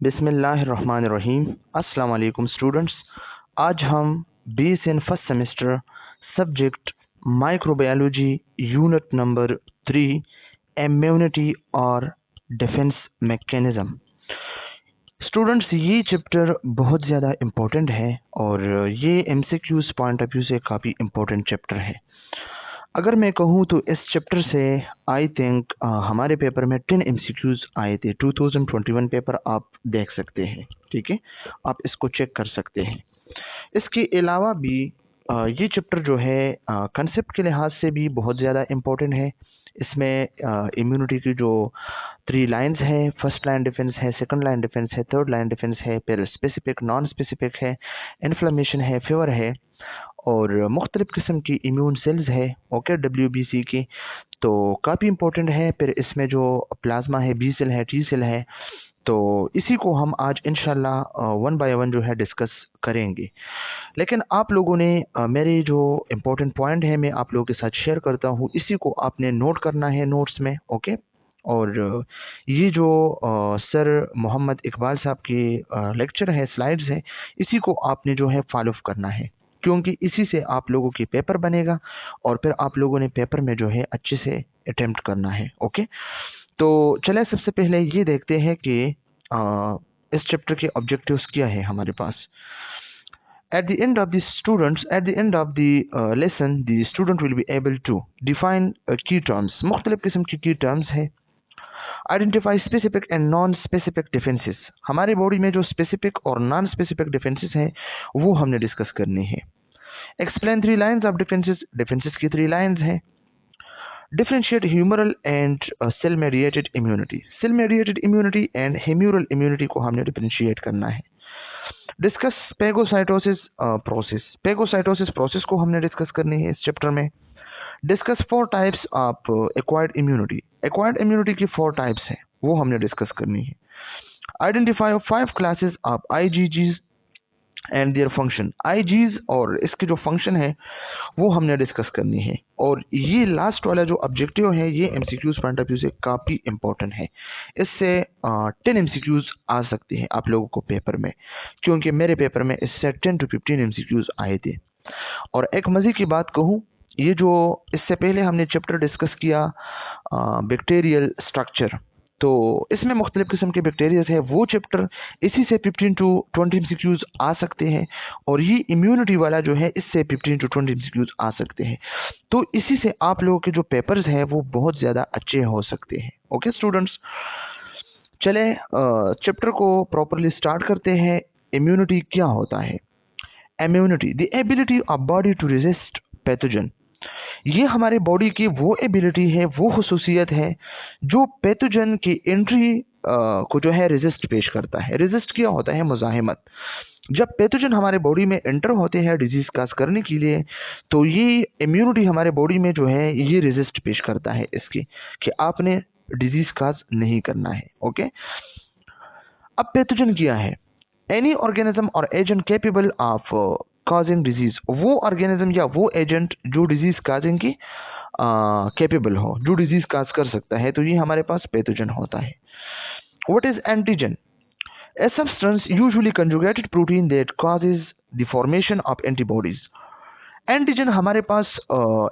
बिस्मिल्लाहिर्रहमानिर्रहीम। अस्सलाम वालेकुम स्टूडेंट्स। आज हम BSN first semester subject microbiology unit number 3 immunity और डिफेंस मैकेनिज़्म। स्टूडेंट्स, ये चैप्टर बहुत ज़्यादा इम्पोर्टेंट है और ये MCQs पॉइंट ऑफ व्यू से काफ़ी इम्पोर्टेंट चैप्टर है। अगर मैं कहूँ तो इस चैप्टर से आई थिंक हमारे पेपर में 10 MCQs आए थे। 2021 पेपर आप देख सकते हैं, ठीक है, आप इसको चेक कर सकते हैं। इसके अलावा भी ये चैप्टर जो है कंसेप्ट के लिहाज से भी बहुत ज़्यादा इम्पोर्टेंट है। इसमें इम्यूनिटी की जो 3 लाइन्स है, फर्स्ट लाइन डिफेंस है, सेकंड लाइन डिफेंस है, थर्ड लाइन डिफेंस है, फिर स्पेसिफिक नॉन स्पेसिफिक है, इन्फ्लेमेशन है, फीवर है और मुख्तलिफ़ किस्म की इम्यून सेल्स है, ओके, WBC की, तो काफ़ी इम्पोर्टेंट है। फिर इसमें जो प्लाज्मा है, B सेल है, T सेल है, तो इसी को हम आज इंशाल्लाह वन बाय वन जो है डिस्कस करेंगे। लेकिन आप लोगों ने मेरे जो इम्पोर्टेंट पॉइंट है मैं आप लोगों के साथ शेयर करता हूँ, इसी को आपने नोट करना है नोट्स में, ओके। और ये जो सर मोहम्मद इकबाल साहब के लेक्चर है, स्लाइड्स है, इसी को आपने जो है फॉलो करना है, क्योंकि इसी से आप लोगों की पेपर बनेगा और फिर आप लोगों ने पेपर में जो है अच्छे से अटेम्प्ट करना है, ओके। तो चले सबसे पहले ये देखते हैं कि इस चैप्टर के ऑब्जेक्टिव्स क्या है हमारे पास। At the end of the lesson, the student will be able to define key terms. मुख्तलिफ किस्म की key terms है। Identify specific and non-specific defenses. हमारे बॉडी में जो specific और non-specific defenses हैं वो हमने डिस्कस करनी है। Explain 3 lines of defenses. Defenses की 3 lines हैं। Differentiate humoral and cell mediated immunity. Cell mediated immunity and humoral immunity को हमने डिफरेंशिएट करना है। Discuss phagocytosis process. Phagocytosis process को हमने डिस्कस करनी है इस चैप्टर में। Discuss 4 types of acquired immunity. Acquired immunity की 4 टाइप्स हैं, वो हमने डिस्कस करनी है। Identify 5 classes of IgGs and their function. IgGs और इसके जो फंक्शन है वो हमने डिस्कस करनी है। और ये लास्ट वाला जो ऑब्जेक्टिव है ये MCQs पॉइंट ऑफ व्यू से काफ़ी इंपॉर्टेंट है। इससे 10 MCQs आ सकते हैं आप लोगों को पेपर में, क्योंकि मेरे पेपर में इससे 10 to 15 MCQs आए थे। और एक मज़े की बात कहूँ, ये जो इससे पहले हमने चैप्टर डिस्कस किया बैक्टीरियल स्ट्रक्चर, तो इसमें मुख्तलिफ़ किस्म के बैक्टीरियाज है, वो चैप्टर इसी से 15 to 20 MCQs आ सकते हैं। और ये इम्यूनिटी वाला जो है इससे 15 to 20 MCQs आ सकते हैं। तो इसी से आप लोगों के जो पेपर्स हैं वो बहुत ज़्यादा अच्छे हो सकते हैं, ओके स्टूडेंट्स। चले चैप्टर को प्रॉपरली स्टार्ट करते हैं। इम्यूनिटी क्या होता है? Immunity the ability of body to resist pathogen. ये हमारे बॉडी की वो एबिलिटी है, वो खसूसियत है जो पैथोजन की एंट्री को जो है रेजिस्ट पेश करता है। रेजिस्ट क्या होता है? मुज़ाहिमत। जब पैथोजन हमारे बॉडी में एंटर होते हैं डिजीज काज करने के लिए, तो ये इम्यूनिटी हमारे बॉडी में जो है ये रेजिस्ट पेश करता है इसकी, कि आपने डिजीज काज नहीं करना है, ओके। अब पैथोजन क्या है? एनी ऑर्गेनिज्म और agent capable of causing disease. वो ऑर्गेनिज्म या वो एजेंट जो डिजीज काजिंग की कैपेबल हो, जो डिजीज काज कर सकता है, तो ये हमारे पास पैथोजन होता है। What is antigen? A substance usually conjugated protein that causes the formation of antibodies. Antigen हमारे पास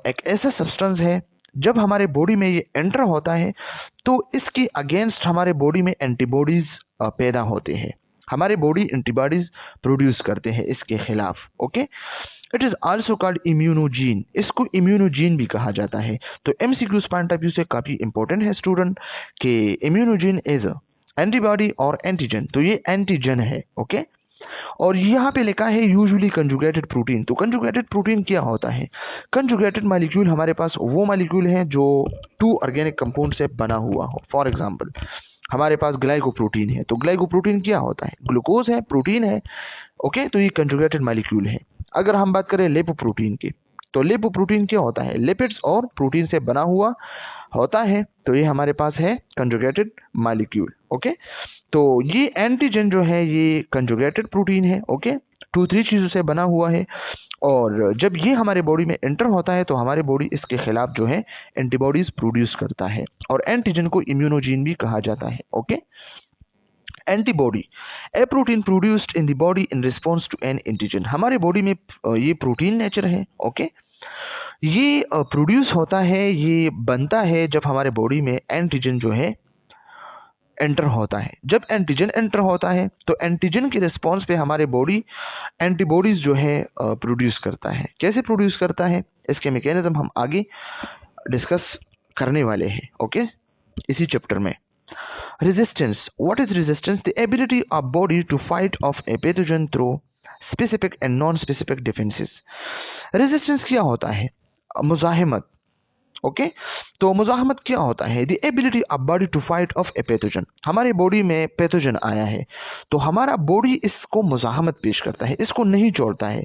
एक ऐसा सब्सटेंस है, जब हमारे बॉडी में ये एंटर होता है तो इसके अगेंस्ट हमारे बॉडी में एंटीबॉडीज पैदा होते हैं। हमारे बॉडी एंटीबॉडीज प्रोड्यूस करते हैं इसके खिलाफ, okay. It is also called immunogen. इसको इम्यूनोजीन भी कहा जाता है। तो MCQs पॉइंट ऑफ व्यू से काफ़ी इंपॉर्टेंट है स्टूडेंट कि इम्यूनोजीन इज एंटीबॉडी और एंटीजन, तो ये एंटीजन है, ओके। और यहाँ पे लिखा है यूजुअली कंजुगेटेड प्रोटीन। तो कंजुगेटेड प्रोटीन क्या होता है? कंजुगेटेड मॉलिक्यूल हमारे पास वो मॉलिक्यूल है जो 2 ऑर्गेनिक कंपाउंड से बना हुआ हो। फॉर एग्जांपल हमारे पास ग्लाइकोप्रोटीन है, तो ग्लाइकोप्रोटीन क्या होता है? ग्लूकोज है, प्रोटीन है, ओके। तो ये कंजुगेटेड मॉलिक्यूल है। अगर हम बात करें लिपोप्रोटीन की, तो लिपोप्रोटीन क्या होता है? लिपिड्स और प्रोटीन से बना हुआ होता है, तो ये हमारे पास है कंजुगेटेड मॉलिक्यूल, ओके। तो ये एंटीजन जो है ये कंजुगेटेड प्रोटीन है, ओके। 2-3 चीज़ों से बना हुआ है, और जब ये हमारे बॉडी में एंटर होता है तो हमारे बॉडी इसके खिलाफ जो है एंटीबॉडीज प्रोड्यूस करता है, और एंटीजन को इम्यूनोजीन भी कहा जाता है, okay. Antibody, a protein produced in the body in response to an antigen. हमारे बॉडी में ये प्रोटीन नेचर है, ओके। ये प्रोड्यूस होता है, ये बनता है जब हमारे बॉडी में एंटीजन जो है एंटर होता है। जब एंटीजन एंटर होता है तो एंटीजन के रिस्पॉन्स पे हमारे बॉडी एंटीबॉडीज जो है प्रोड्यूस करता है। कैसे प्रोड्यूस करता है, इसके मैकेनिज्म हम आगे डिस्कस करने वाले हैं, ओके, इसी चैप्टर में। Resistance, what is resistance? The ability of body to fight off a pathogen through specific and non specific defences. Resistance क्या होता है? मुजाहिमत, ओके। तो मुजाहमत क्या होता है? The ability of body to fight off a pathogen. हमारे बॉडी में पैथोजन आया है तो हमारा बॉडी इसको मुजाहमत पेश करता है, इसको नहीं छोड़ता है।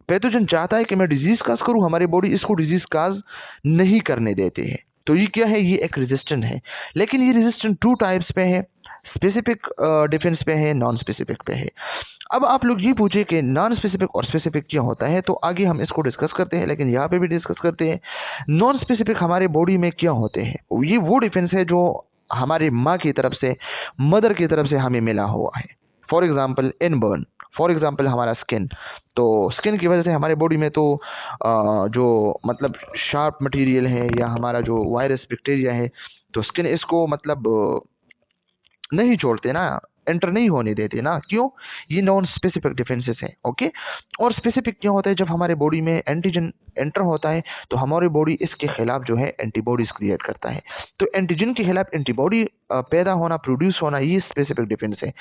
पैथोजन चाहता है कि मैं डिजीज काज करूं, हमारी बॉडी इसको डिजीज काज नहीं करने देते हैं। तो ये क्या है? ये एक रेजिस्टेंट है। लेकिन ये रेजिस्टेंट टू टाइप्स पे है, स्पेसिफिक डिफेंस पे है, नॉन स्पेसिफिक पे है। अब आप लोग ये पूछे कि नॉन स्पेसिफिक और स्पेसिफिक क्या होता है, तो आगे हम इसको डिस्कस करते हैं, लेकिन यहाँ पे भी डिस्कस करते हैं। नॉन स्पेसिफिक हमारे बॉडी में क्या होते हैं? ये वो डिफेंस है जो हमारी माँ की तरफ से, मदर की तरफ से हमें मिला हुआ है। For example inborn, for example हमारा स्किन। तो स्किन की वजह से हमारे बॉडी में तो जो मतलब शार्प मटेरियल है या हमारा जो वायरस बैक्टीरिया है, तो स्किन इसको मतलब नहीं छोड़ते ना, एंटर नहीं होने देते ना। क्यों? ये नॉन स्पेसिफिक डिफेंसेस है, ओके। और स्पेसिफिक क्या होता है? जब हमारे बॉडी में एंटीजन एंटर होता है तो हमारी बॉडी इसके खिलाफ जो है एंटीबॉडीज क्रिएट करता है। तो एंटीजन के खिलाफ एंटीबॉडी पैदा होना, प्रोड्यूस होना, ये स्पेसिफिक डिफेंस है।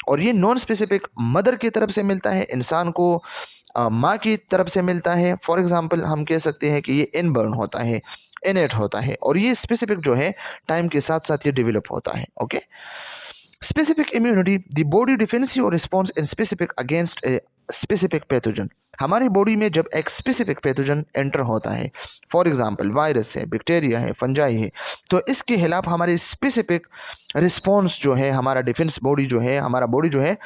और ये नॉन स्पेसिफिक मदर की तरफ से मिलता है, इंसान को माँ की तरफ से मिलता है। फॉर एग्जाम्पल हम कह सकते हैं कि ये इनबर्न होता है, इनेट होता है। और ये स्पेसिफिक जो है टाइम के साथ साथ ये डेवलप होता है, okay. Specific immunity, the body defensive response in specific against a specific pathogen। हमारी बॉडी में जब एक स्पेसिफिक पैथोजन एंटर होता है, फॉर एग्जांपल वायरस है, बैक्टीरिया है, फंजाई है, तो इसके खिलाफ हमारे स्पेसिफिक रिस्पॉन्स जो है, हमारा डिफेंस बॉडी जो है, हमारा बॉडी जो है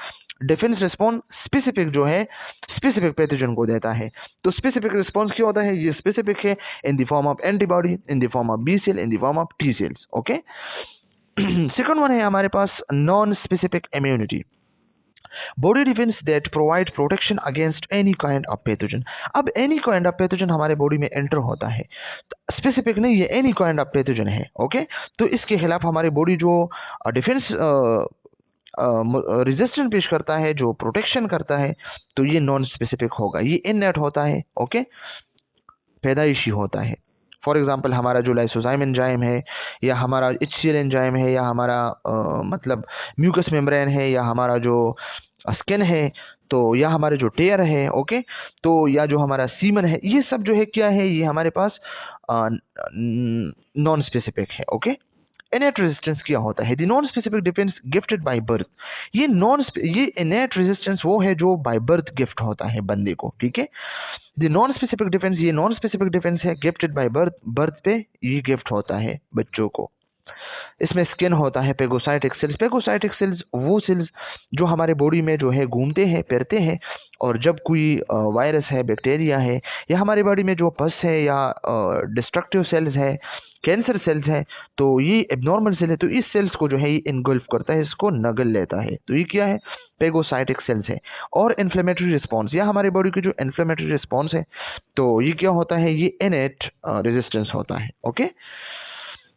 डिफेंस रिस्पॉन्स स्पेसिफिक जो है स्पेसिफिक पैथोजन को देता है। तो स्पेसिफिक रिस्पॉन्स क्या होता है? ये स्पेसिफिक है in the form of antibody, in the form of B cell, in the form of T cells, okay. Second one है हमारे पास non specific immunity, body defence that provide protection against any kind of pathogen. अब any kind of pathogen हमारे body में enter होता है, specific नहीं है, एनी काइंड ऑफ पैथोजन है, ओके। तो इसके खिलाफ हमारी बॉडी जो डिफेंस रेजिस्टेंस पेश करता है, जो प्रोटेक्शन करता है, तो ये नॉन स्पेसिफिक होगा। ये इननेट होता है, ओके, पैदाइशी होता है। फॉर एग्जाम्पल हमारा जो लाइसोजाइम एंजाइम है, या हमारा HCl एंजाइम है, या हमारा मतलब म्यूकस मेम्ब्रेन है, या हमारा जो स्किन है, तो या हमारे जो टेयर है, ओके, तो या जो हमारा सीमन है, ये सब जो है क्या है? ये हमारे पास नॉन स्पेसिफिक है, ओके। इनेट रेजिस्टेंस क्या होता है? The non specific defence gifted by birth. ये इनेट रेजिस्टेंस वो है जो बाय बर्थ गिफ्ट होता है बंदे को, ठीक है। द नॉन स्पेसिफिक डिफेंस, ये नॉन स्पेसिफिक डिफेंस है गिफ्टेड बाय बर्थ, बर्थ पे ये गिफ्ट होता है बच्चों को। इसमें स्किन होता है, पेगोसाइटिक सेल्स। पेगोसाइटिक सेल्स वो सेल्स जो हमारे बॉडी में जो है घूमते हैं, फिरते हैं, और जब कोई वायरस है, बैक्टीरिया है, या हमारी बॉडी में जो पस है, या डिस्ट्रक्टिव सेल्स है, कैंसर सेल्स है, तो ये एबनॉर्मल सेल है, तो इस सेल्स को जो है ये इनगल्फ करता है, इसको नगल लेता है। तो ये क्या है? पेगोसाइटिक सेल्स है। और इन्फ्लेमेटरी रिस्पॉन्स, या हमारी बॉडी की जो इन्फ्लेमेटरी रिस्पॉन्स है, तो ये क्या होता है? ये इनेट रेजिस्टेंस होता है, ओके।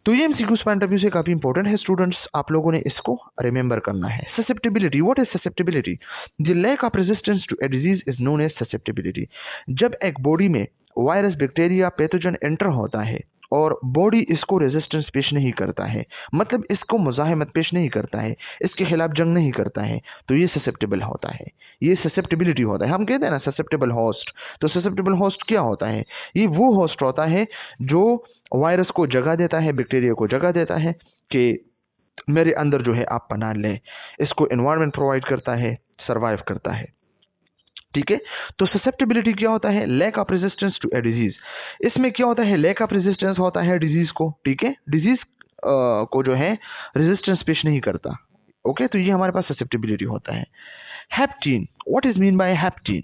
तो ये एमसीक्यूज पॉइंट ऑफ व्यू से काफी इंपॉर्टेंट है स्टूडेंट्स, आप लोगों ने इसको रिमेंबर करना है। Susceptibility, what is susceptibility? The lack of resistance to a disease is known as susceptibility. जब एक बॉडी में वायरस, बैक्टीरिया, पैथोजन एंटर होता है और बॉडी इसको रेजिस्टेंस पेश नहीं करता है, मतलब इसको मुजाहिमत पेश नहीं करता है, इसके खिलाफ जंग नहीं करता है, तो ये ससेप्टेबल होता है, ये ससेप्टिबिलिटी होता है। हम कहते हैं ना ससेप्टेबल होस्ट, तो ससेप्टेबल होस्ट क्या होता है? ये वो होस्ट होता है जो वायरस को जगह देता है, बैक्टीरिया को जगह देता है कि मेरे अंदर जो है आप पनाह लें, इसको एनवायरनमेंट प्रोवाइड करता है, सर्वाइव करता है, ठीक है। तो ससेप्टिबिलिटी क्या होता है? Lack of resistance to a disease. इसमें क्या होता है? लैक ऑफ रेजिस्टेंस होता है डिजीज को, ठीक है, डिजीज को जो है रेजिस्टेंस पेश नहीं करता, ओके। तो ये हमारे पास ससेप्टिबिलिटी होता है। Hapten, what is mean by hapten?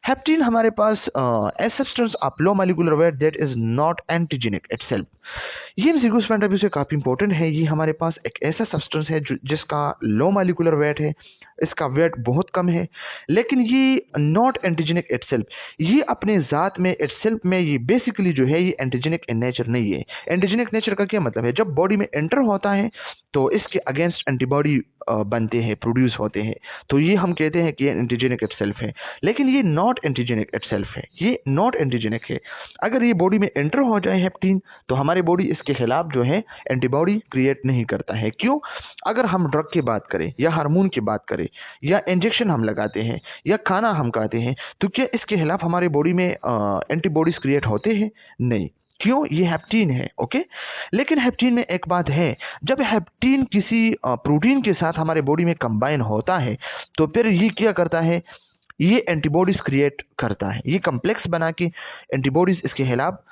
Hapten हमारे पास a substance of low molecular weight that is not antigenic itself. ये एमसीक्यूज पॉइंट ऑफ व्यू से काफ़ी इंपॉर्टेंट है। ये हमारे पास एक ऐसा सब्सटेंस है जिसका लो मॉलिक्यूलर वेट है, इसका वेट बहुत कम है, लेकिन ये नॉट एंटीजेनिक इटसेल्फ। ये अपने ज़ात में इटसेल्फ में ये बेसिकली जो है ये एंटीजेनिक इन नेचर नहीं है। एंटीजेनिक नेचर का क्या मतलब है? जब बॉडी में एंटर होता है तो इसके अगेंस्ट एंटीबॉडी बनते हैं, प्रोड्यूस होते हैं, तो ये हम कहते हैं कि ये एंटीजेनिक इटसेल्फ है। लेकिन ये नॉट एंटीजेनिक इटसेल्फ है, ये नॉट एंटीजेनिक है। अगर ये बॉडी में एंटर हो जाए हेप्टीन, तो हमारी बॉडी इसके खिलाफ जो है एंटीबॉडी क्रिएट नहीं करता है। क्यों? अगर हम ड्रग की बात करें या हार्मोन की बात करें या इंजेक्शन हम लगाते हैं या खाना हम खाते हैं, तो क्या इसके खिलाफ हमारी बॉडी में एंटीबॉडीज क्रिएट होते हैं? नहीं। क्यों? ये हेप्टीन है। ओके, लेकिन हेप्टीन में एक बात है, जब हेप्टीन किसी प्रोटीन के साथ हमारे बॉडी में कंबाइन होता है तो फिर ये क्या करता है? ये एंटीबॉडीज क्रिएट करता है, ये कम्प्लेक्स बना के एंटीबॉडीज इसके खिलाफ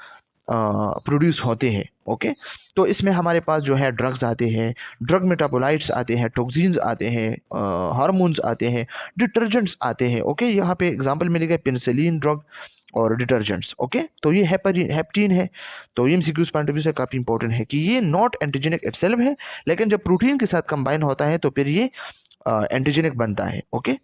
प्रोड्यूस होते हैं। ओके, तो इसमें हमारे पास जो है ड्रग्स आते हैं, ड्रग मेटाबोलाइट्स आते हैं, टॉक्सिन्स आते हैं, हार्मोन्स आते हैं, डिटर्जेंट्स आते हैं। ओके, यहाँ पे एग्जांपल मिलेगा पेनिसिलिन ड्रग और डिटर्जेंट्स। ओके, तो ये हेप्टीन है। तो ये एमसीक्यूज पॉइंट ऑफ व्यू से काफ़ी इंपॉर्टेंट है कि ये नॉट एंटीजेनिक इटसेल्फ है, लेकिन जब प्रोटीन के साथ कंबाइन होता है तो फिर ये एंटीजेनिक बनता है। Okay,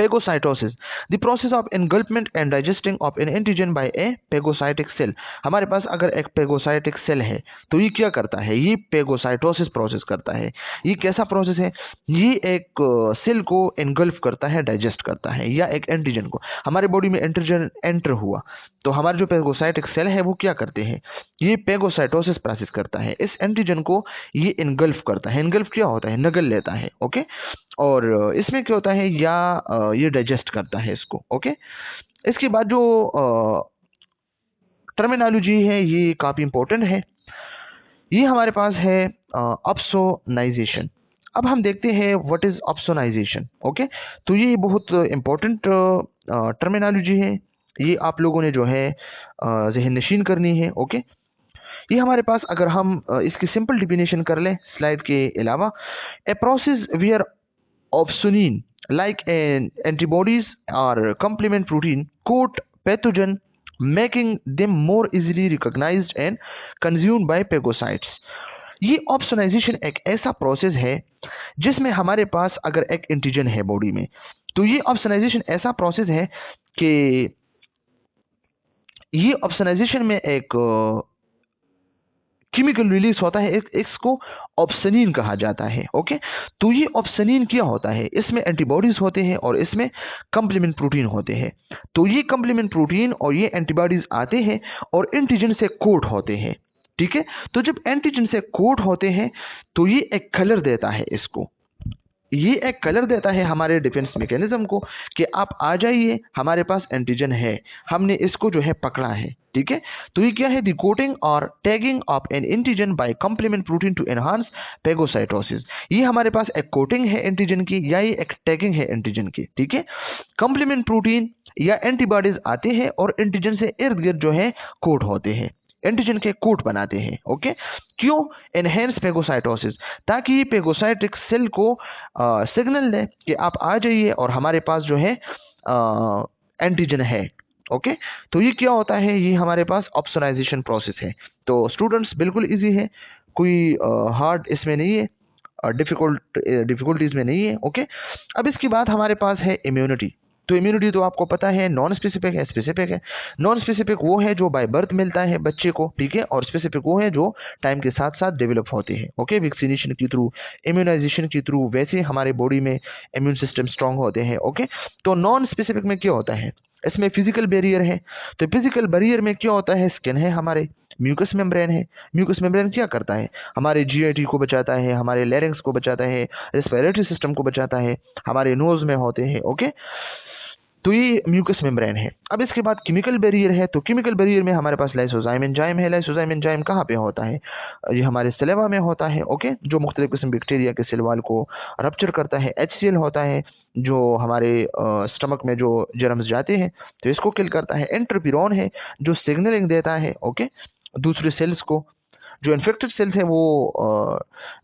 Phagocytosis, the process of engulfment and digesting of an antigen by a phagocytic cell। हमारे पास अगर एक पेगोसाइटिक सेल है तो ये क्या करता है? ये पेगोसाइटोसिस प्रोसेस करता है। ये कैसा प्रोसेस है? ये एक सेल को एनगल्फ करता है, डाइजेस्ट करता है, या एक एंटीजन को। हमारे बॉडी में एंटीजन एंटर हुआ तो हमारे जो पेगोसाइटिक सेल है वो क्या करते हैं? ये पेगोसाइटोसिस प्रोसेस करता है, इस एंटीजन को ये एनगल्फ करता है। एनगल्फ क्या होता है? नगल लेता है। ओके, और इसमें क्या होता है, या ये डाइजेस्ट करता है इसको। ओके, इसके बाद जो टर्मिनोलॉजी है ये काफ़ी इंपॉर्टेंट है। ये हमारे पास है ऑप्सोनाइजेशन। अब हम देखते हैं व्हाट इज ऑप्सोनाइजेशन। ओके, तो ये बहुत इंपॉर्टेंट टर्मिनोलॉजी है, ये आप लोगों ने जो है ज़हन नशीन करनी है। ओके, ये हमारे पास अगर हम इसकी सिंपल डिफिनेशन कर लें स्लाइड के अलावा, a process where opsonin like an antibodies or complement protein coat pathogen, making them more easily recognized and consumed by phagocytes। ये ऑप्सोनाइजेशन एक ऐसा प्रोसेस है जिसमें हमारे पास अगर एक एंटीजन है बॉडी में, तो ये ऑप्सोनाइजेशन ऐसा प्रोसेस है कि ये ऑप्सोनाइजेशन में एक केमिकल रिलीज होता है, इसको ऑप्सनिन कहा जाता है। ओके, तो ये ऑप्सनिन क्या होता है? इसमें एंटीबॉडीज होते हैं और इसमें कंप्लीमेंट प्रोटीन होते हैं। तो ये कंप्लीमेंट प्रोटीन और ये एंटीबॉडीज आते हैं और एंटीजन से कोट होते हैं। ठीक है, तो जब एंटीजन से कोट होते हैं तो ये एक कलर देता है इसको, ये एक कलर देता है हमारे डिफेंस मैकेनिज्म को कि आप आ जाइए, हमारे पास एंटीजन है, हमने इसको जो है पकड़ा है। ठीक है, तो ये क्या है? द कोटिंग और tagging of an antigen by complement protein to enhance phagocytosis. ये हमारे पास एक कोटिंग है एंटीजन की या ये एक टैगिंग है एंटीजन की। ठीक है, कंप्लीमेंट प्रोटीन या एंटीबॉडीज आते हैं और एंटीजन से इर्द गिर्द जो है कोट होते हैं, एंटीजन के कोट बनाते हैं। ओके, क्यों? एनहेंस पेगोसाइटोसिस, ताकि ये पेगोसाइटिक सेल को सिग्नल दे कि आप आ जाइए और हमारे पास जो है एंटीजन है। ओके, तो ये क्या होता है? ये हमारे पास ऑप्सोनाइजेशन प्रोसेस है। तो स्टूडेंट्स बिल्कुल इजी है, कोई हार्ड इसमें नहीं है, डिफिकल्टीज में नहीं है। ओके, अब इसके बाद हमारे पास है इम्यूनिटी। तो इम्यूनिटी तो आपको पता है नॉन स्पेसिफिक है, स्पेसिफिक है। नॉन स्पेसिफिक वो है जो बाय बर्थ मिलता है बच्चे को, ठीक है, और स्पेसिफिक वो है जो टाइम के साथ साथ डेवलप होते हैं। ओके, वैक्सीनेशन के थ्रू, इम्यूनाइजेशन के थ्रू, वैसे हमारे बॉडी में इम्यून सिस्टम स्ट्रांग होते हैं। ओके, तो नॉन स्पेसिफिक में क्या होता है? इसमें फिजिकल बैरियर है। तो फिजिकल बैरियर में क्या होता है? स्किन है, हमारे म्यूकस मेम्ब्रेन है। म्यूकस मेम्ब्रेन क्या करता है? हमारे जीआईटी को बचाता है, हमारे लैरिंक्स को बचाता है, रेस्पिरेटरी सिस्टम को बचाता है, हमारे नोज में होते हैं। ओके, तो ये म्यूकस मेम्ब्रेन है। अब इसके बाद केमिकल बैरियर है। तो केमिकल बैरियर में हमारे पास लाइसोजाइम एंजाइम है। लाइसोजाइम एंजाइम कहाँ पे होता है? ये हमारे सलेवा में होता है। ओके, जो मुख्तलिफ किस्म बैक्टीरिया के सेल वाल को रप्चर करता है। HCl होता है जो हमारे स्टमक में जो जर्म्स जाते हैं तो इसको किल करता है। इंटरफेरॉन है जो सिग्नलिंग देता है, ओके, दूसरे सेल्स को। जो इन्फेक्टेड सेल्स है वो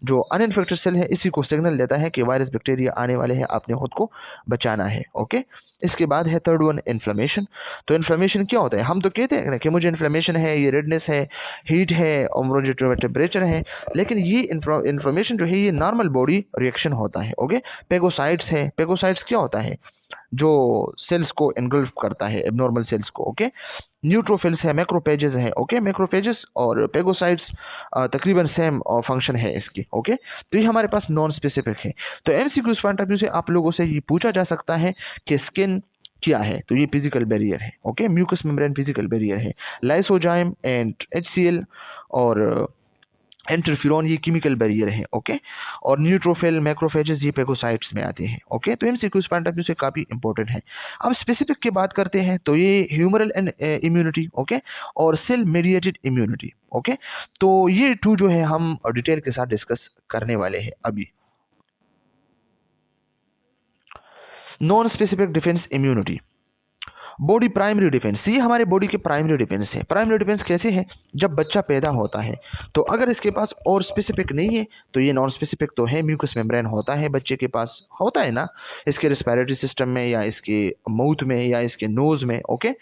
जो अनइन्फेक्टेड सेल है इसी को सिग्नल देता है कि वायरस बैक्टीरिया आने वाले हैं, आपने खुद को बचाना है। ओके, इसके बाद है थर्ड वन, इन्फ्लेमेशन। तो इन्फ्लेमेशन क्या होता है? हम तो कहते हैं ना कि मुझे इन्फ्लेमेशन है, ये रेडनेस है, हीट है और मुझे टेम्परेचर है, लेकिन ये इन्फ्लेमेशन जो है ये नॉर्मल बॉडी रिएक्शन होता है। ओके, पेगोसाइट्स है। पेगोसाइट्स क्या होता है? जो सेल्स को एनगल्फ करता है, एबनॉर्मल सेल्स को। ओके, न्यूट्रोफिल्स है, मैक्रोपेजेस है। ओके, मैक्रोपेजेस और पेगोसाइट्स तकरीबन सेम फंक्शन है इसकी। ओके, तो ये हमारे पास नॉन स्पेसिफिक है। तो एमसीक्यूज पॉइंट ऑफ व्यू से आप लोगों से ये पूछा जा सकता है कि स्किन क्या है? तो ये फिजिकल बैरियर है। Okay, mucus membrane physical barrier है। लाइसोजाइम एंड एचसीएल और इंटरफेरॉन ये केमिकल बैरियर है। ओके, और न्यूट्रोफिल, मैक्रोफेजेस ये पेगोसाइट्स में आते हैं। ओके, तो एमसीक्यूज पॉइंट ऑफ व्यू से काफी इंपॉर्टेंट है। अब स्पेसिफिक की बात करते हैं तो ये ह्यूमरल इम्यूनिटी, ओके, और सेल मेडिएटेड इम्यूनिटी। ओके, तो ये टू जो है हम डिटेल के साथ डिस्कस करने वाले हैं अभी। Non specific defence immunity, body primary defence, ये हमारे बॉडी के प्राइमरी डिफेंस है। प्राइमरी डिफेंस कैसे है? जब बच्चा पैदा होता है तो अगर इसके पास और स्पेसिफिक नहीं है तो ये नॉन स्पेसिफिक तो है, म्यूकस मेम्ब्रेन होता है बच्चे के पास, होता है ना, इसके रेस्पिरेटरी सिस्टम में या इसके माउथ में या इसके नोज में। ओके,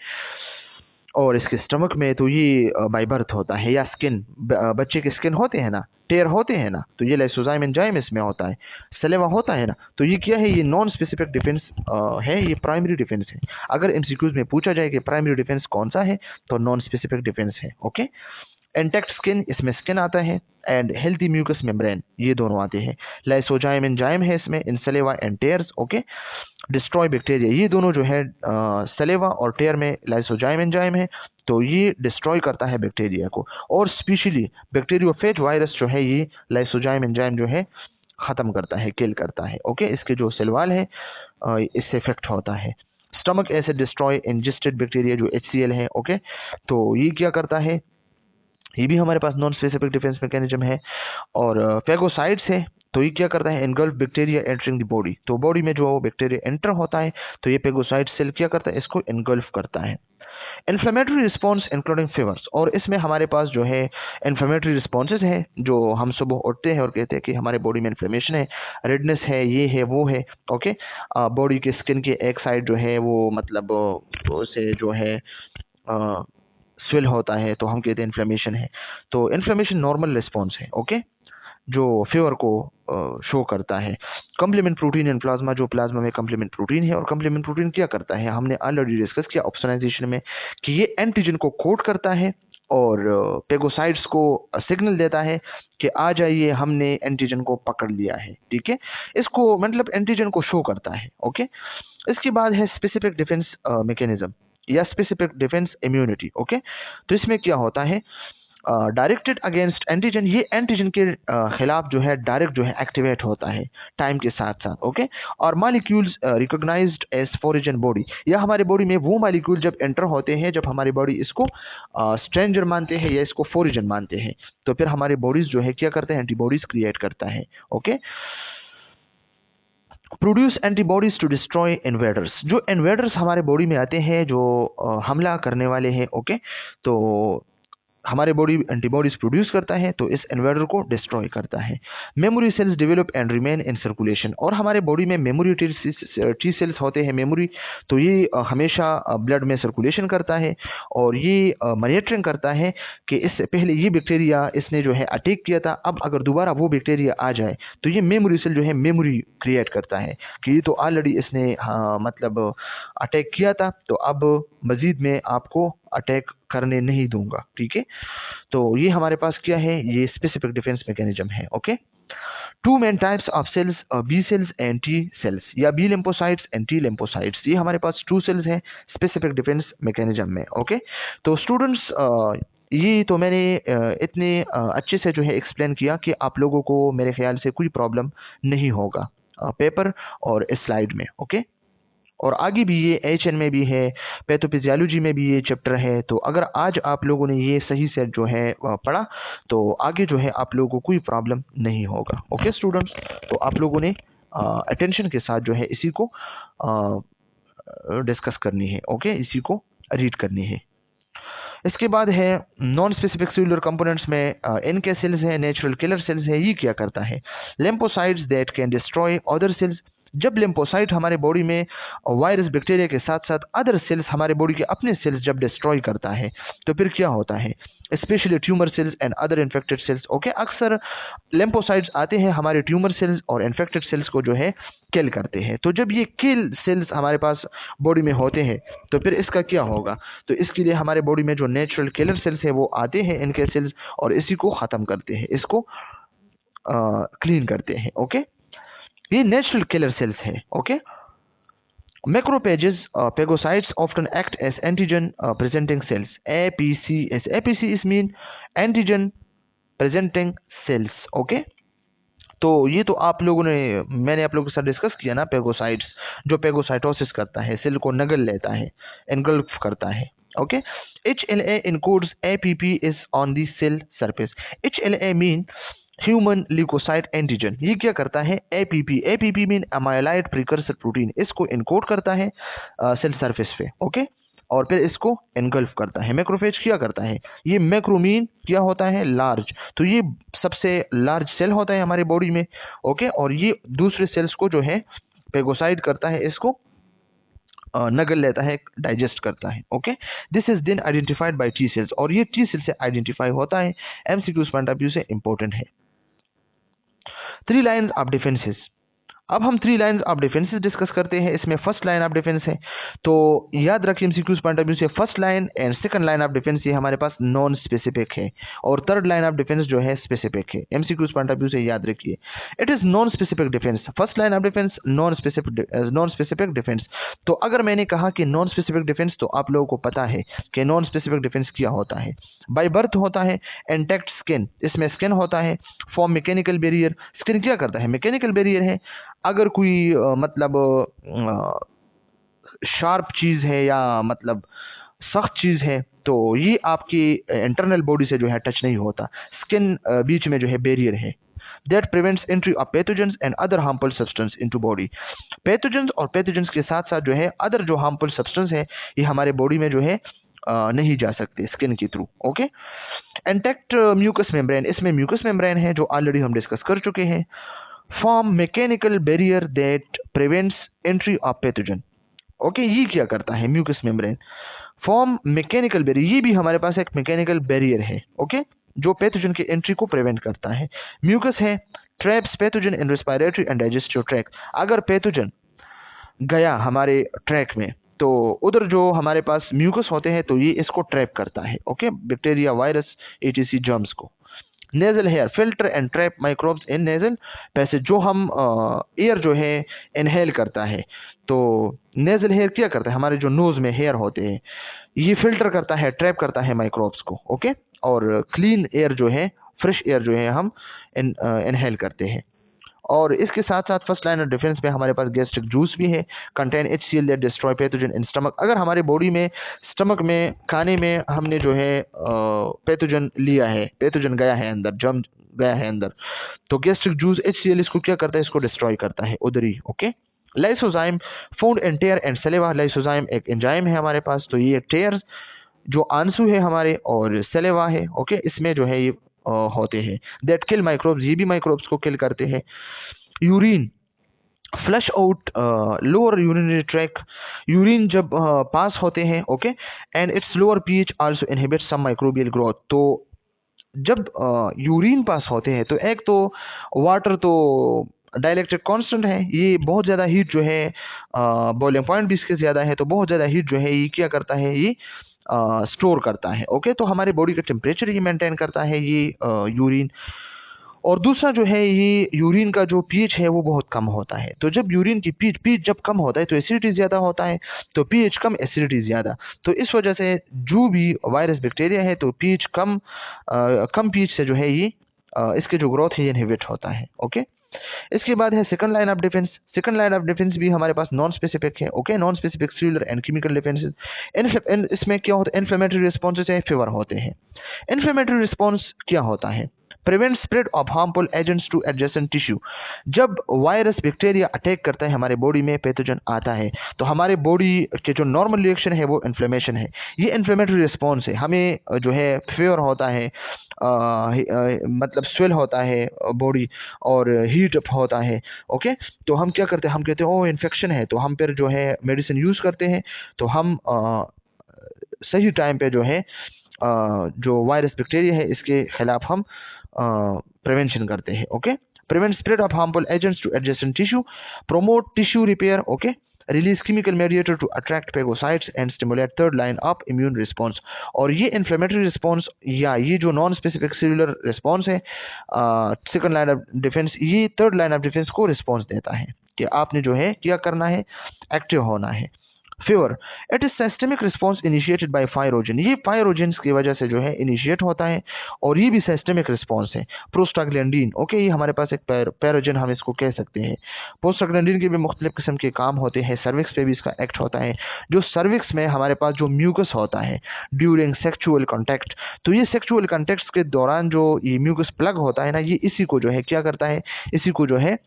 और इसके स्टमक में तो ये बाय बर्थ होता है, या स्किन, बच्चे के स्किन होते हैं ना, टेयर होते हैं ना, तो ये लाइसोजाइम एंजाइम इसमें होता है, सलेवा होता है ना, तो ये क्या है? ये नॉन स्पेसिफिक डिफेंस है, ये प्राइमरी डिफेंस है। अगर एमसीक्यूज में पूछा जाए कि प्राइमरी डिफेंस कौन सा है तो नॉन स्पेसिफिक डिफेंस है। ओके, इंटैक्ट स्किन, इसमें स्किन आता है, एंड हेल्थी म्यूकस मेम्ब्रेन ये दोनों आते हैं। लाइसोजाइम एंजाइम है इसमें, in saliva and tears. Okay, destroy bacteria, ये दोनों जो है सलेवा और टेयर में लाइसोजाइम एंजाइम है, तो ये डिस्ट्रॉय करता है बैक्टीरिया को, और स्पेशली बैक्टीरियोफेज वायरस जो है ये लाइसोजाइम एंजाइम जो है खत्म करता है, किल करता है। ओके, इसके जो सेलवाल है इससे इफेक्ट होता है। Stomach acid destroy ingested bacteria जो HCl है। ओके, तो ये क्या करता है? ये भी हमारे पास नॉन स्पेसिफिक डिफेंस मैकेनिज्म है। और फेगोसाइट्स है, तो ये क्या करता है? Engulf bacteria entering the body, तो बॉडी में जो बैक्टीरिया एंटर होता है तो ये पेगोसाइट सेल क्या करता है? इसको एनगल्फ करता है। इन्फ्लेमेटरी रिस्पॉन्स इंक्लूडिंग फीवर्स, और इसमें हमारे पास जो है इन्फ्लेमेटरी रिस्पॉन्सेज हैं, जो हम सुबह उठते हैं और कहते हैं कि हमारे बॉडी में इन्फ्लेमेशन है, रेडनेस है, ये है, वो है। ओके, बॉडी के स्किन के एक साइड जो है वो मतलब उसे जो है स्विल होता है, तो हम कहते हैं इन्फ्लेमेशन है। तो इन्फ्लेमेशन नॉर्मल रिस्पॉन्स है। ओके, जो फीवर को शो करता है। कम्प्लीमेंट प्रोटीन इन प्लाज्मा, जो प्लाज्मा में कम्प्लीमेंट प्रोटीन है, और कम्प्लीमेंट प्रोटीन क्या करता है? हमने ऑलरेडी डिस्कस किया ऑप्सोनाइजेशन में कि ये एंटीजन को कोड करता है और पेगोसाइट्स को सिग्नल देता है कि आ जाइए, हमने एंटीजन को पकड़ लिया है। ठीक है, इसको मतलब एंटीजन को शो करता है। ओके, इसके बाद है स्पेसिफिक डिफेंस मैकेनिज्म या स्पेसिफिक डिफेंस इम्यूनिटी। ओके, तो इसमें क्या होता है? डायरेक्टेड अगेंस्ट एंटीजन, ये एंटीजन के खिलाफ जो है डायरेक्ट जो है एक्टिवेट होता है टाइम के साथ साथ। ओके, और molecules recognised as foreign body, या हमारे बॉडी में वो मॉलिक्यूल जब एंटर होते हैं, जब हमारी बॉडी इसको स्ट्रेंजर मानते हैं या इसको फॉरिजन मानते हैं, तो फिर हमारे बॉडीज जो है क्या करते हैं? एंटीबॉडीज क्रिएट करता है। Okay, produce antibodies to destroy invaders, जो इन्वेडर्स हमारे बॉडी में आते हैं, जो हमला करने वाले हैं। ओके, तो हमारे बॉडी एंटीबॉडीज प्रोड्यूस करता है, तो इस इन्वेडर को डिस्ट्रॉय करता है। Memory cells develop and remain in circulation, और हमारे बॉडी में मेमोरी टी सेल्स होते हैं, मेमोरी, तो ये हमेशा ब्लड में सर्कुलेशन करता है, और ये मॉनिटरिंग करता है कि इससे पहले ये बैक्टीरिया इसने जो है अटैक किया था, अब अगर दोबारा वो बैक्टीरिया आ जाए तो ये मेमोरी सेल जो है मेमोरी क्रिएट करता है कि ये तो ऑलरेडी इसने मतलब अटैक किया था, तो अब मजीद में आपको अटैक करने नहीं दूंगा। ठीक है, तो ये हमारे पास क्या है? ये स्पेसिफिक डिफेंस मैकेनिज्म है। Okay, two main types of cells, B cells and T cells, या B lymphocytes and T lymphocytes, ये हमारे पास टू सेल्स हैं स्पेसिफिक डिफेंस मैकेनिज्म में। ओके, तो स्टूडेंट्स ये तो मैंने इतने अच्छे से जो है एक्सप्लेन किया कि आप लोगों को मेरे ख्याल से कोई प्रॉब्लम नहीं होगा पेपर और इस स्लाइड में। ओके, और आगे भी ये HN में भी है, पैथोफिजियोलॉजी में भी ये चैप्टर है, तो अगर आज आप लोगों ने ये सही से जो है पढ़ा तो आगे जो है आप लोगों को कोई प्रॉब्लम नहीं होगा। ओके स्टूडेंट्स, तो आप लोगों ने अटेंशन के साथ जो है इसी को डिस्कस करनी है। ओके, इसी को रीड करनी है। इसके बाद है नॉन स्पेसिफिक सेलुलर कंपोनेंट्स में इनके सेल्स है, नेचुरल किलर सेल्स है। ये क्या करता है? Lymphocytes that can destroy other sales. जब लिम्फोसाइट हमारे बॉडी में वायरस बैक्टीरिया के साथ साथ अदर सेल्स हमारे बॉडी के अपने सेल्स जब डिस्ट्रॉय करता है तो फिर क्या होता है? Specially tumour cells and other infected cells. Okay, अक्सर लिम्फोसाइट्स आते हैं हमारे ट्यूमर सेल्स और इन्फेक्टेड सेल्स को जो है किल करते हैं। तो जब ये किल सेल्स हमारे पास बॉडी में होते हैं तो फिर इसका क्या होगा? तो इसके लिए हमारे बॉडी में जो नेचुरल किलर सेल्स है वो आते हैं, इनके सेल्स, और इसी को ख़त्म करते हैं, इसको क्लीन करते हैं। ओके, ये नेचुरल किलर सेल्स है। Okay, macrophages, phagocytes often act as antigen presenting cells, APCs. APCs mean antigen presenting cells. Okay, तो ये तो आप लोगों ने, मैंने आप लोगों के साथ डिस्कस किया ना, पेगोसाइट्स जो पेगोसाइटोसिस करता है, सेल को नगल लेता है, एनगल्फ करता है। Okay, HLA encodes APP is on the cell surface. HLA mean human leukocyte antigen. ये क्या करता है? APP. APP mean amyloid precursor protein, इसको इनकोड करता है सेल सरफेस पे। ओके, और फिर इसको एनगल्फ करता है। मैक्रोफेज क्या करता है? ये मैक्रोमीन क्या होता है? लार्ज। तो ये सबसे लार्ज सेल होता है हमारे बॉडी में। ओके, और ये दूसरे सेल्स को जो है पेगोसाइड करता है, इसको नगल लेता है, डाइजेस्ट करता है। Okay, this is then identified by T cells, और ये टी सेल से आइडेंटिफाई होता है। एमसीक्यूज पॉइंट ऑफ व्यू से इंपॉर्टेंट है। 3 लाइन्स ऑफ डिफेंसेस। अब हम 3 लाइन्स ऑफ डिफेंसेस डिस्कस करते हैं। इसमें फर्स्ट लाइन ऑफ डिफेंस है, तो याद रखिए एमसीक्यूज पॉइंट ऑफ व्यू से first line and second line of defence ये हमारे पास नॉन स्पेसिफिक है, और थर्ड लाइन ऑफ डिफेंस जो है स्पेसिफिक है। एमसीक्यूज पॉइंट ऑफ व्यू से याद रखिए, it is non specific defence. First line of defence non specific defence. तो अगर मैंने कहा कि नॉन स्पेसिफिक डिफेंस, तो आप लोगों को पता है कि नॉन स्पेसिफिक डिफेंस क्या होता है। बाय बर्थ होता है, इंटैक्ट स्किन, इसमें स्किन होता है, फॉर्म मैकेनिकल बैरियर। स्किन क्या करता है? मैकेनिकल बैरियर है। अगर कोई मतलब शार्प चीज़ है या मतलब सख्त चीज़ है तो ये आपकी इंटरनल बॉडी से जो है टच नहीं होता। स्किन बीच में जो है बैरियर है, that prevents entry of pathogens and other harmful substance into body. Pathogens और पैथोजेंस के साथ साथ जो है अदर जो हार्मफुल सब्सटेंस है ये हमारे बॉडी में जो है नहीं जा सकते स्किन के थ्रू। ओके, इंटैक्ट म्यूकस मेम्ब्रेन, इसमें म्यूकस मेम्ब्रेन है जो ऑलरेडी हम डिस्कस कर चुके हैं। Form mechanical barrier that prevents entry of pathogen. Okay, ये क्या करता है? Mucus membrane form mechanical barrier, ये भी हमारे पास एक मैकेनिकल बैरियर है। ओके, जो पैथोजन की एंट्री को प्रिवेंट करता है। म्यूकस है, traps pathogen in respiratory and digestive tract. अगर पैथोजन गया हमारे ट्रैक में तो उधर जो हमारे पास म्यूकस होते हैं तो ये इसको ट्रैप करता है। Okay, bacteria, virus, etc, germs को। Nasal hair filter and trap microbes in nasal passage, जो हम एयर जो है इनहेल करता है तो नेजल हेयर क्या करता है? हमारे जो नोज में हेयर होते हैं ये फिल्टर करता है, ट्रैप करता है माइक्रोब्स को। ओके, और क्लीन एयर जो है, फ्रेश एयर जो है हम इनहेल करते हैं। और इसके साथ साथ फर्स्ट लाइन ऑफ डिफेंस में हमारे पास गैस्ट्रिक जूस भी है, contain HCl that destroy pathogen in stomach. अगर हमारे बॉडी में स्टमक में खाने में हमने जो है पैथोजन लिया है, पैथोजन गया है अंदर, जर्म गया है अंदर, तो गैस्ट्रिक जूस HCl इसको क्या करता है? इसको डिस्ट्रॉय करता है उधर ही। Okay, lysozyme found in tear and saliva. Lysozyme एक एंजाइम है हमारे पास, तो ये टेयर जो आंसू है हमारे और सलेवा है। ओके, इसमें जो है ये होते हैं दैट किल माइक्रोब्स, ये भी माइक्रोब्स को किल करते हैं। Urine flush out lower urinary tract, urine जब पास होते हैं। Okay, and it's lower pH also inhibit some microbial growth. तो जब यूरिन पास होते हैं तो एक तो वाटर तो डाइलेक्ट्रिक कांस्टेंट है, ये बहुत ज़्यादा हीट जो है बॉइलिंग पॉइंट भी इसके ज़्यादा है, तो बहुत ज़्यादा हीट जो है ये क्या करता है? ये स्टोर करता है। ओके, तो हमारे बॉडी का टेम्परेचर ये मेंटेन करता है ये यूरिन। और दूसरा जो है ये यूरिन का जो पीएच है वो बहुत कम होता है। तो जब यूरिन की पीएच जब कम होता है तो एसिडिटी ज़्यादा होता है, तो पीएच कम एसिडिटी ज़्यादा, तो इस वजह से जो भी वायरस बैक्टीरिया है तो पीएच कम पीएच से जो है ये इसके जो ग्रोथ है ये इनहिबिट होता है। ओके, इसके बाद है second line of defence. Second line of defence भी हमारे पास नॉन स्पेसिफिक है। Okay, non specific cellular and chemical defences. इसमें क्या होता है? इन्फ्लेमेटरी रिस्पॉन्सेस है, फीवर होते हैं। इन्फ्लेमेटरी रिस्पॉन्स क्या होता है? Prevent spread of harmful agents to adjacent tissue. जब वायरस बैक्टीरिया अटैक करता है हमारे बॉडी में, पैथोजन आता है, तो हमारे बॉडी के जो नॉर्मल रिएक्शन है वो इन्फ्लेमेशन है। ये इन्फ्लेमेटरी रिस्पॉन्स है। हमें जो है फीवर होता है, मतलब स्वेल होता है बॉडी, और हीट अप होता है। ओके, तो हम क्या करते हैं, हम कहते हैं ओ इन्फेक्शन है, तो हम फिर जो है मेडिसिन यूज़ करते हैं। तो हम सही टाइम पे जो है जो वायरस बैक्टीरिया है इसके खिलाफ हम प्रिवेंशन करते हैं। Okay, prevent spread of harmful agents to adjacent tissue, promote tissue repair. Okay, release chemical mediator to attract phagocytes and stimulate third line of immune response. और ये इन्फ्लेमेटरी रिस्पॉन्स या ये जो नॉन स्पेसिफिक सेलुलर रिस्पॉन्स है, second line of defence, ये third line of defence को response देता है कि आपने जो है क्या करना है, एक्टिव होना है। Fever, it is systemic response initiated by pyrogen. ये फायरोजेंस की वजह से जो है इनिशिएट होता है, और ये भी सिस्टमिक रिस्पॉन्स है। प्रोस्टाग्लैंडिन, ओके, ये हमारे पास एक पैरोजन हम इसको कह सकते हैं। प्रोस्टाग्लैंडिन के भी मुख्तलिफ किस्म के काम होते हैं। सर्विक्स पे भी इसका एक्ट होता है। जो सर्विक्स में हमारे पास जो म्यूकस होता है ड्यूरिंग सेक्चुअल कॉन्टैक्ट, तो ये सेक्चुअल कॉन्टैक्ट के दौरान जो ये म्यूकस प्लग होता है ना, ये इसी को जो है क्या करता है, इसी को जो है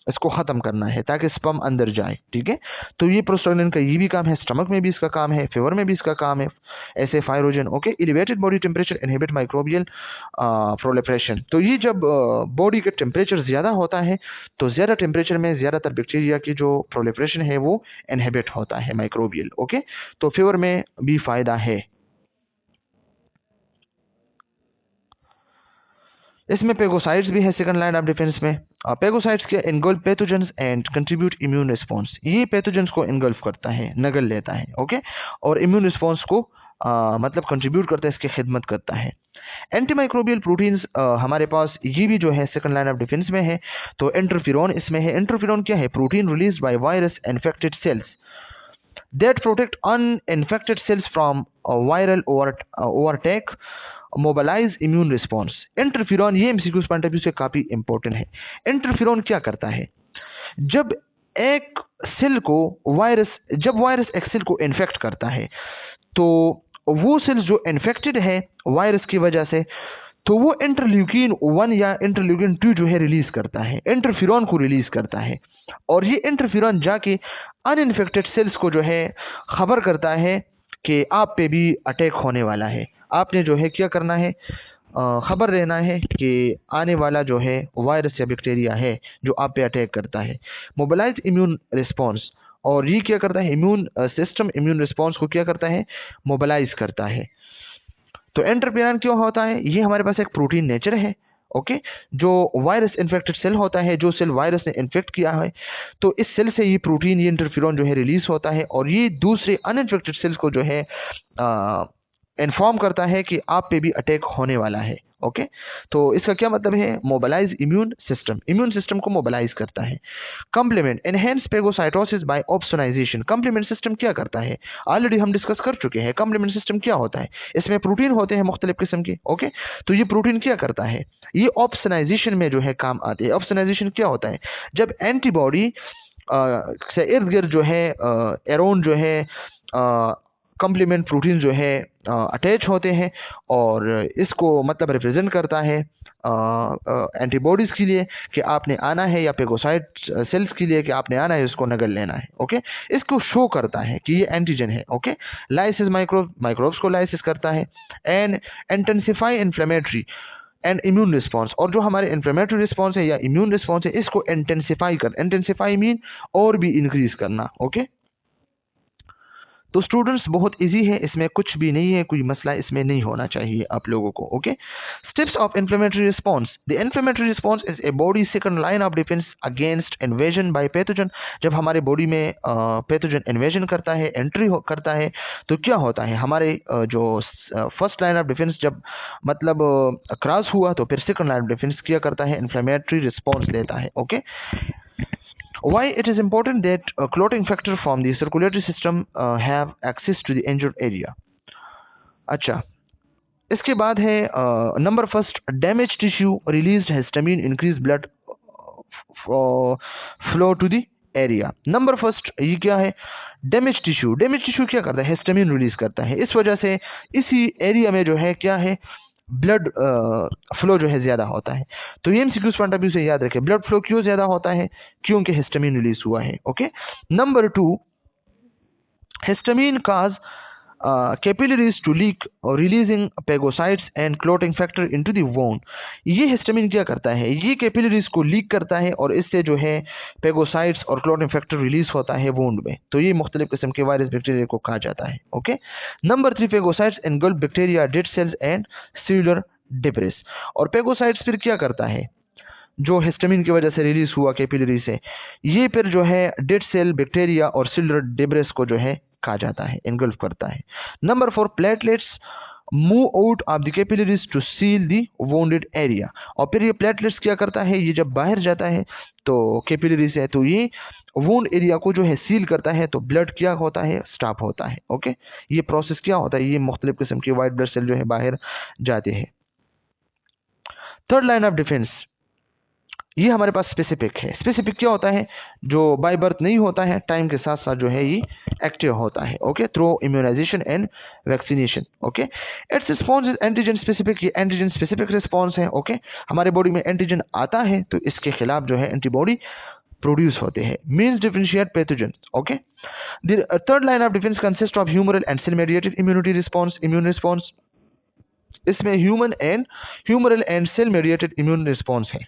इसको ख़त्म करना है ताकि स्पर्म अंदर जाए। ठीक है, तो ये प्रोस्टाग्लैंडिन का ये भी काम है, स्टमक में भी इसका काम है, फीवर में भी इसका काम है, ऐसे pyrogen. Okay, elevated body temperature inhibit microbial proliferation. तो ये जब बॉडी का टेम्परेचर ज़्यादा होता है तो ज़्यादा टेम्परेचर में ज़्यादातर बैक्टीरिया की जो प्रोलिफरेशन है वो इनहिबिट होता है, माइक्रोबियल। ओके, तो फीवर में भी फ़ायदा है। इसमें पेगोसाइट्स भी है सेकंड लाइन ऑफ डिफेंस में। पेगोसाइट्स के engulf pathogens and contribute immune response. ये पैथोजेंस को इनगल्फ करता है, नगल लेता है। ओके, और इम्यून रिस्पॉन्स को मतलब कंट्रीब्यूट करता है, इसकी खिदमत करता है। एंटीमाइक्रोबियल प्रोटीन्स हमारे पास ये भी जो है सेकंड लाइन ऑफ डिफेंस में है। तो इंटरफेरॉन इसमें है। इंटरफेरॉन क्या है, protein release by virus infected cells that protect uninfected cells from a viral overtake, mobilize immune response। Interferon ये एमसीक्यूज पॉइंट ऑफ व्यू से काफी इंपॉर्टेंट है। इंटरफेरॉन क्या करता है, जब एक सेल को जब वायरस एक सेल को इन्फेक्ट करता है, तो वो सेल्स जो इन्फेक्टेड है वायरस की वजह से, तो वो इंटरल्यूकिन 1 या इंटरल्यूकिन 2 जो है रिलीज करता है, इंटरफेरॉन को रिलीज करता है। और ये इंटरफेरॉन जाके अनइन्फेक्टेड सेल्स को जो है खबर करता है कि आप पे भी अटैक होने वाला है। आपने जो है क्या करना है, खबर रहना है कि आने वाला जो है वायरस या बैक्टीरिया है जो आप पे अटैक करता है। मोबिलाइज इम्यून रिस्पॉन्स, और ये क्या करता है, इम्यून सिस्टम इम्यून रिस्पॉन्स को क्या करता है, मोबिलाइज करता है। तो इंटरफेरॉन क्यों होता है, ये हमारे पास एक प्रोटीन नेचर है। ओके, जो वायरस इन्फेक्टेड सेल होता है, जो सेल वायरस ने इन्फेक्ट किया है, तो इस सेल से ये प्रोटीन, ये इंटरफेरॉन जो है रिलीज होता है, और ये दूसरे अनइन्फेक्टेड सेल्स को जो है इन्फॉर्म करता है कि आप पे भी अटैक होने वाला है। ओके, तो इसका क्या मतलब है, मोबिलाइज इम्यून सिस्टम को मोबिलाइज करता है। Complement enhance phagocytosis by opsonization. Complement system क्या करता है, ऑलरेडी हम डिस्कस कर चुके हैं। कंप्लीमेंट सिस्टम क्या होता है, इसमें प्रोटीन होते हैं मुख्तलिफ किस्म के। ओके, तो ये प्रोटीन क्या करता है, ये ऑप्सोनाइजेशन में जो है काम आते हैं। ऑप्सोनाइजेशन क्या होता है, जब एंटीबॉडी से इर्द गिर्द जो है अराउंड जो है कंप्लीमेंट प्रोटीन जो है अटैच होते हैं, और इसको मतलब रिप्रेजेंट करता है एंटीबॉडीज़ के लिए कि आपने आना है, या पेगोसाइट सेल्स के लिए कि आपने आना है, इसको नगल लेना है। ओके, इसको शो करता है कि ये एंटीजन है। ओके, लाइसिस माइक्रोब्स को लाइसिस करता है। And intensify inflammatory and immune response, और जो हमारे इन्फ्लेमेटरी रिस्पॉन्स है या इम्यून रिस्पॉन्स है, इसको इंटेंसिफाई मीन और भी इंक्रीज करना। ओके, तो स्टूडेंट्स बहुत इजी है, इसमें कुछ भी नहीं है, कोई मसला इसमें नहीं होना चाहिए आप लोगों को। Okay, steps of inflammatory response. The inflammatory response is a body second line of defence against invasion bye pathogen. जब हमारे बॉडी में पैथोजन इन्वेजन करता है, एंट्री करता है, तो क्या होता है, हमारे जो फर्स्ट लाइन ऑफ डिफेंस जब मतलब क्रॉस हुआ, तो फिर सेकंड लाइन ऑफ डिफेंस क्या करता है, इन्फ्लेमेटरी रिस्पॉन्स लेता है। Okay, why it is important that clotting factor from the circulatory system have access to the injured area। अच्छा, इसके बाद है number first, damage tissue released histamine increase blood flow to the area. Number first ये क्या है, damage tissue क्या करता है, हिस्टामिन रिलीज करता है। इस वजह से इसी एरिया में जो है क्या है, ब्लड फ्लो जो है ज़्यादा होता है। तो ये एमसीक्यूज पॉइंट ऑफ व्यू से याद रखें, ब्लड फ्लो क्यों ज़्यादा होता है? क्योंकि हिस्टामिन रिलीज हुआ है। Okay, number 2, histamine cause capillaries to leak or releasing phagocytes and clotting factor into the wound। ये हिस्टामिन क्या करता है? ये कैपिलरीज को लीक करता है और इससे जो है पेगोसाइट्स और क्लोटिंग फैक्टर रिलीज होता है वोंड में। तो ये मुख्तलिफ किस्म के वायरस बैक्टीरिया को कहा जाता है। Okay, number 3, phagocytes engulf bacteria, dead cells and cellular debris. और पेगोसाइट्स फिर क्या करता है? जो हिस्टामिन की वजह से रिलीज हुआ कैपिलरी से, ये फिर जो है डेड सेल बैक्टीरिया और सेलुलर डिब्रिस को जो है कहा जाता है, इनगल्फ करता है। Number 4, platelets move out of the capillaries to seal the wounded area. और फिर ये प्लेटलेट्स क्या करता है? ये जब बाहर जाता है तो कैपिलरी से, तो ये वोंड एरिया को जो है सील करता है, तो ब्लड क्या होता है? स्टॉप होता है। ओके, ये प्रोसेस क्या होता है? ये मुख्तलिफ किस्म के वाइट ब्लड सेल जो है बाहर जाते हैं। थर्ड लाइन ऑफ डिफेंस, ये हमारे पास स्पेसिफिक है। स्पेसिफिक क्या होता है? जो बाय बर्थ नहीं होता है, टाइम के साथ साथ जो है ये एक्टिव होता है। Okay, through immunization and vaccination. Okay, its response is antigen specific. ये एंटीजन स्पेसिफिक रिस्पॉन्स है। ओके, हमारे बॉडी में एंटीजन आता है तो इसके खिलाफ जो है एंटीबॉडी प्रोड्यूस होते हैं। Means differentiate pathogen. Okay, the third line of defence consist of humoral and cell mediated immunity response. Immune response इसमें humoral and cell mediated immune response है।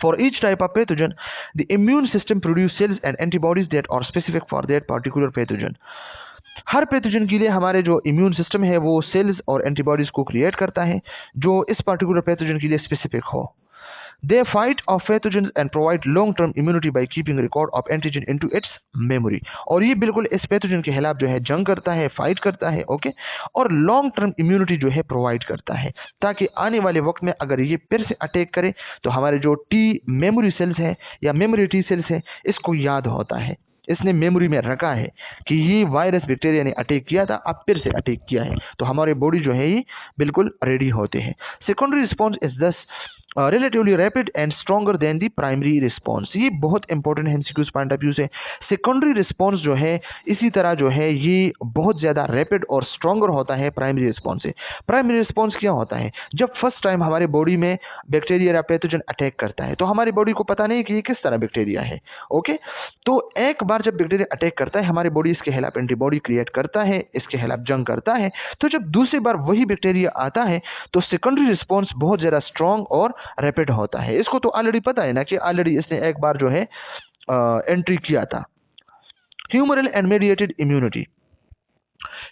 For each type of pathogen, the immune system produces cells and antibodies that are specific for that particular pathogen। Her pathogen के लिए हमारे जो immune system है वो sales और antibodies को create करता है जो इस पर्टिकुलर पैथोजन के लिए स्पेसिफिक हो। They fight off pathogens and provide long-term immunity by keeping record of antigen into its memory। और ये बिल्कुल इस पैथोजन के खिलाफ जो है जंग करता है, फाइट करता है। ओके, और लॉन्ग टर्म इम्यूनिटी जो है प्रोवाइड करता है, ताकि आने वाले वक्त में अगर ये फिर से अटैक करे तो हमारे जो टी मेमोरी सेल्स है या मेमोरी टी सेल्स है, इसको याद होता है, इसने मेमोरी में रखा है कि ये वायरस बैक्टीरिया ने अटैक किया था, अब फिर से अटैक किया है, तो हमारे बॉडी जो है ये बिल्कुल रेडी होते हैं। सेकेंडरी रिस्पॉन्स इज दस relatively rapid and stronger then the primary response. ये बहुत इंपॉर्टेंट है एमसीक्यूज पॉइंट ऑफ व्यू से। सेकेंडरी रिस्पॉन्स जो है इसी तरह जो है ये बहुत ज़्यादा रैपिड और स्ट्रॉन्गर होता है प्राइमरी रिस्पॉन्स से। प्राइमरी रिस्पॉन्स क्या होता है? जब फर्स्ट टाइम हमारे बॉडी में बैक्टीरिया या पैथोजन अटैक करता है तो हमारी बॉडी को पता नहीं कि ये किस तरह बैक्टीरिया है। ओके, तो एक बार जब बैक्टीरिया अटैक करता है हमारी बॉडी इसके खिलाफ एंटीबॉडी क्रिएट करता है, इसके खिलाफ जंग करता है। तो जब दूसरी बार वही बैक्टीरिया आता है तो सेकेंडरी रिस्पॉन्स बहुत ज़्यादा स्ट्रॉन्ग और रैपिड होता है। इसको तो ऑलरेडी पता है ना कि ऑलरेडी इसने एक बार जो है एंट्री किया था। Humoral and mediated immunity.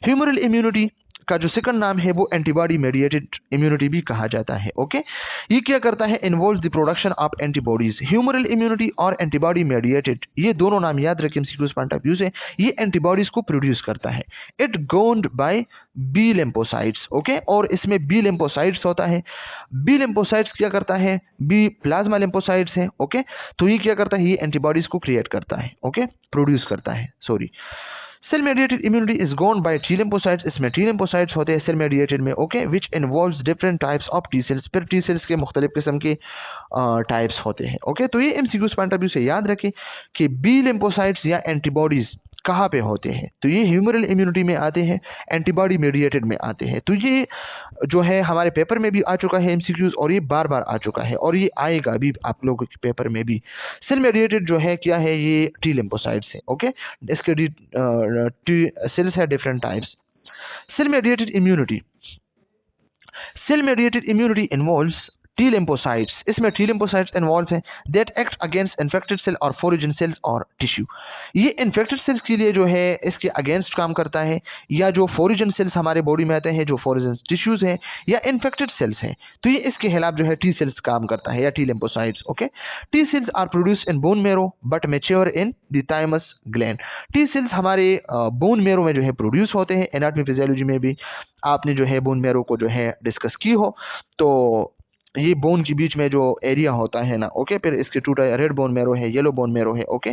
Humoral immunity का जो सेकंड नाम है वो एंटीबॉडी मेडिएटेड इम्यूनिटी भी कहा जाता है। ओके, ये क्या करता है? Involves the production of antibodies. Humoral immunity और एंटीबॉडी मेडिएटेड, ये दोनों नाम याद रखें एमसीक्यूज पॉइंट ऑफ व्यू से। ये एंटीबॉडीज को प्रोड्यूस करता है। It governed by B lymphocytes. Okay, और इसमें बी लिम्फोसाइट्स होता है। बी लिम्फोसाइट्स क्या करता है? बी प्लाज्मा लिम्फोसाइट्स है। ओके, तो ये क्या करता है? ये एंटीबॉडीज को क्रिएट करता है। ओके, प्रोड्यूस करता है, sorry. Cell mediated immunity is governed by T lymphocytes. इसमें टी लिम्फोसाइट्स होते हैं सेल मेडिएटेड में। Okay, which involves different types of T cells. फिर टी सेल्स के मुख्तलिफ किस्म के टाइप्स होते हैं। ओके, तो ये एमसीक्यूज पॉइंट ऑफ व्यू से याद रखें कि बी लिम्फोसाइट्स या एंटीबॉडीज कहाँ पे होते हैं? तो ये ह्यूमरल इम्यूनिटी में आते हैं, एंटीबॉडी मेडिएटेड में आते हैं। तो ये जो है हमारे पेपर में भी आ चुका है एमसीक्यूज, और ये बार बार आ चुका है और ये आएगा भी आप लोगों के पेपर में भी। सेल मेडिएटेड जो है क्या है? ये टी लिम्फोसाइट्स है। ओके, इसके टी सेल्स है different types. Cell mediated immunity. Cell mediated immunity involves T lymphocytes. इसमें टी लिम्फोसाइट्स इन्वॉल्व हैं that act against infected cell और फॉरेन सेल्स और टिश्यू। ये इन्फेक्टेड सेल्स के लिए जो है इसके अगेंस्ट काम करता है, या जो फॉरेन सेल्स हमारे बॉडी में आते हैं, जो फॉरेन टिश्यूज हैं या इन्फेक्टेड सेल्स हैं, तो ये इसके खिलाफ जो है टी सेल्स काम करता है या T lymphocytes. Okay, T cells are produce in bone marrow but mature in the thymus gland. T cells हमारे बोन मेरो में जो है प्रोड्यूस होते हैं। एनाटॉमी फिजियोलॉजी में भी आपने जो है बोन मेरो को जो है डिस्कस की हो, तो ये बोन के बीच में जो एरिया होता है ना, ओके, फिर इसके टू टाइप, रेड बोन मेरो है, येलो बोन मेरो है। ओके,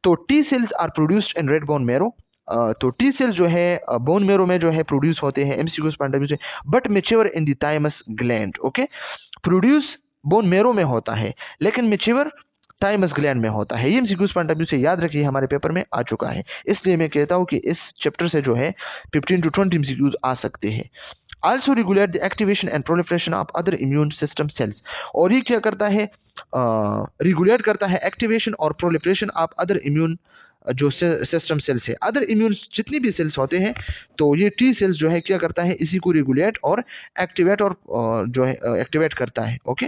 तो T cells are produced in red bone marrow. तो टी सेल्स जो है बोन मेरो में जो है प्रोड्यूस होते हैं एमसीक्यूज पॉइंट ऑफ व्यू से, but mature in the thymus gland. Okay, produce bone marrow में होता है लेकिन मैच्योर थाइमस ग्लैंड में होता है। ये एमसीक्यूज पॉइंट ऑफ व्यू से याद रखिए, हमारे पेपर में आ चुका है। इसलिए मैं कहता हूँ कि इस चैप्टर से जो है 15 to 20 एमसीक्यूज आ सकते हैं। Also regulate the activation and proliferation of other immune system sales, और ये क्या करता है, रेगुलेट करता है एक्टिवेशन और प्रोलिफरेशन ऑफ अदर इम्यून जो सिस्टम सेल्स है, अदर इम्यून जितनी भी सेल्स होते हैं, तो ये टी सेल्स जो है क्या करता है, इसी को रेगुलेट और एक्टिवेट और जो है एक्टिवेट करता है। Okay,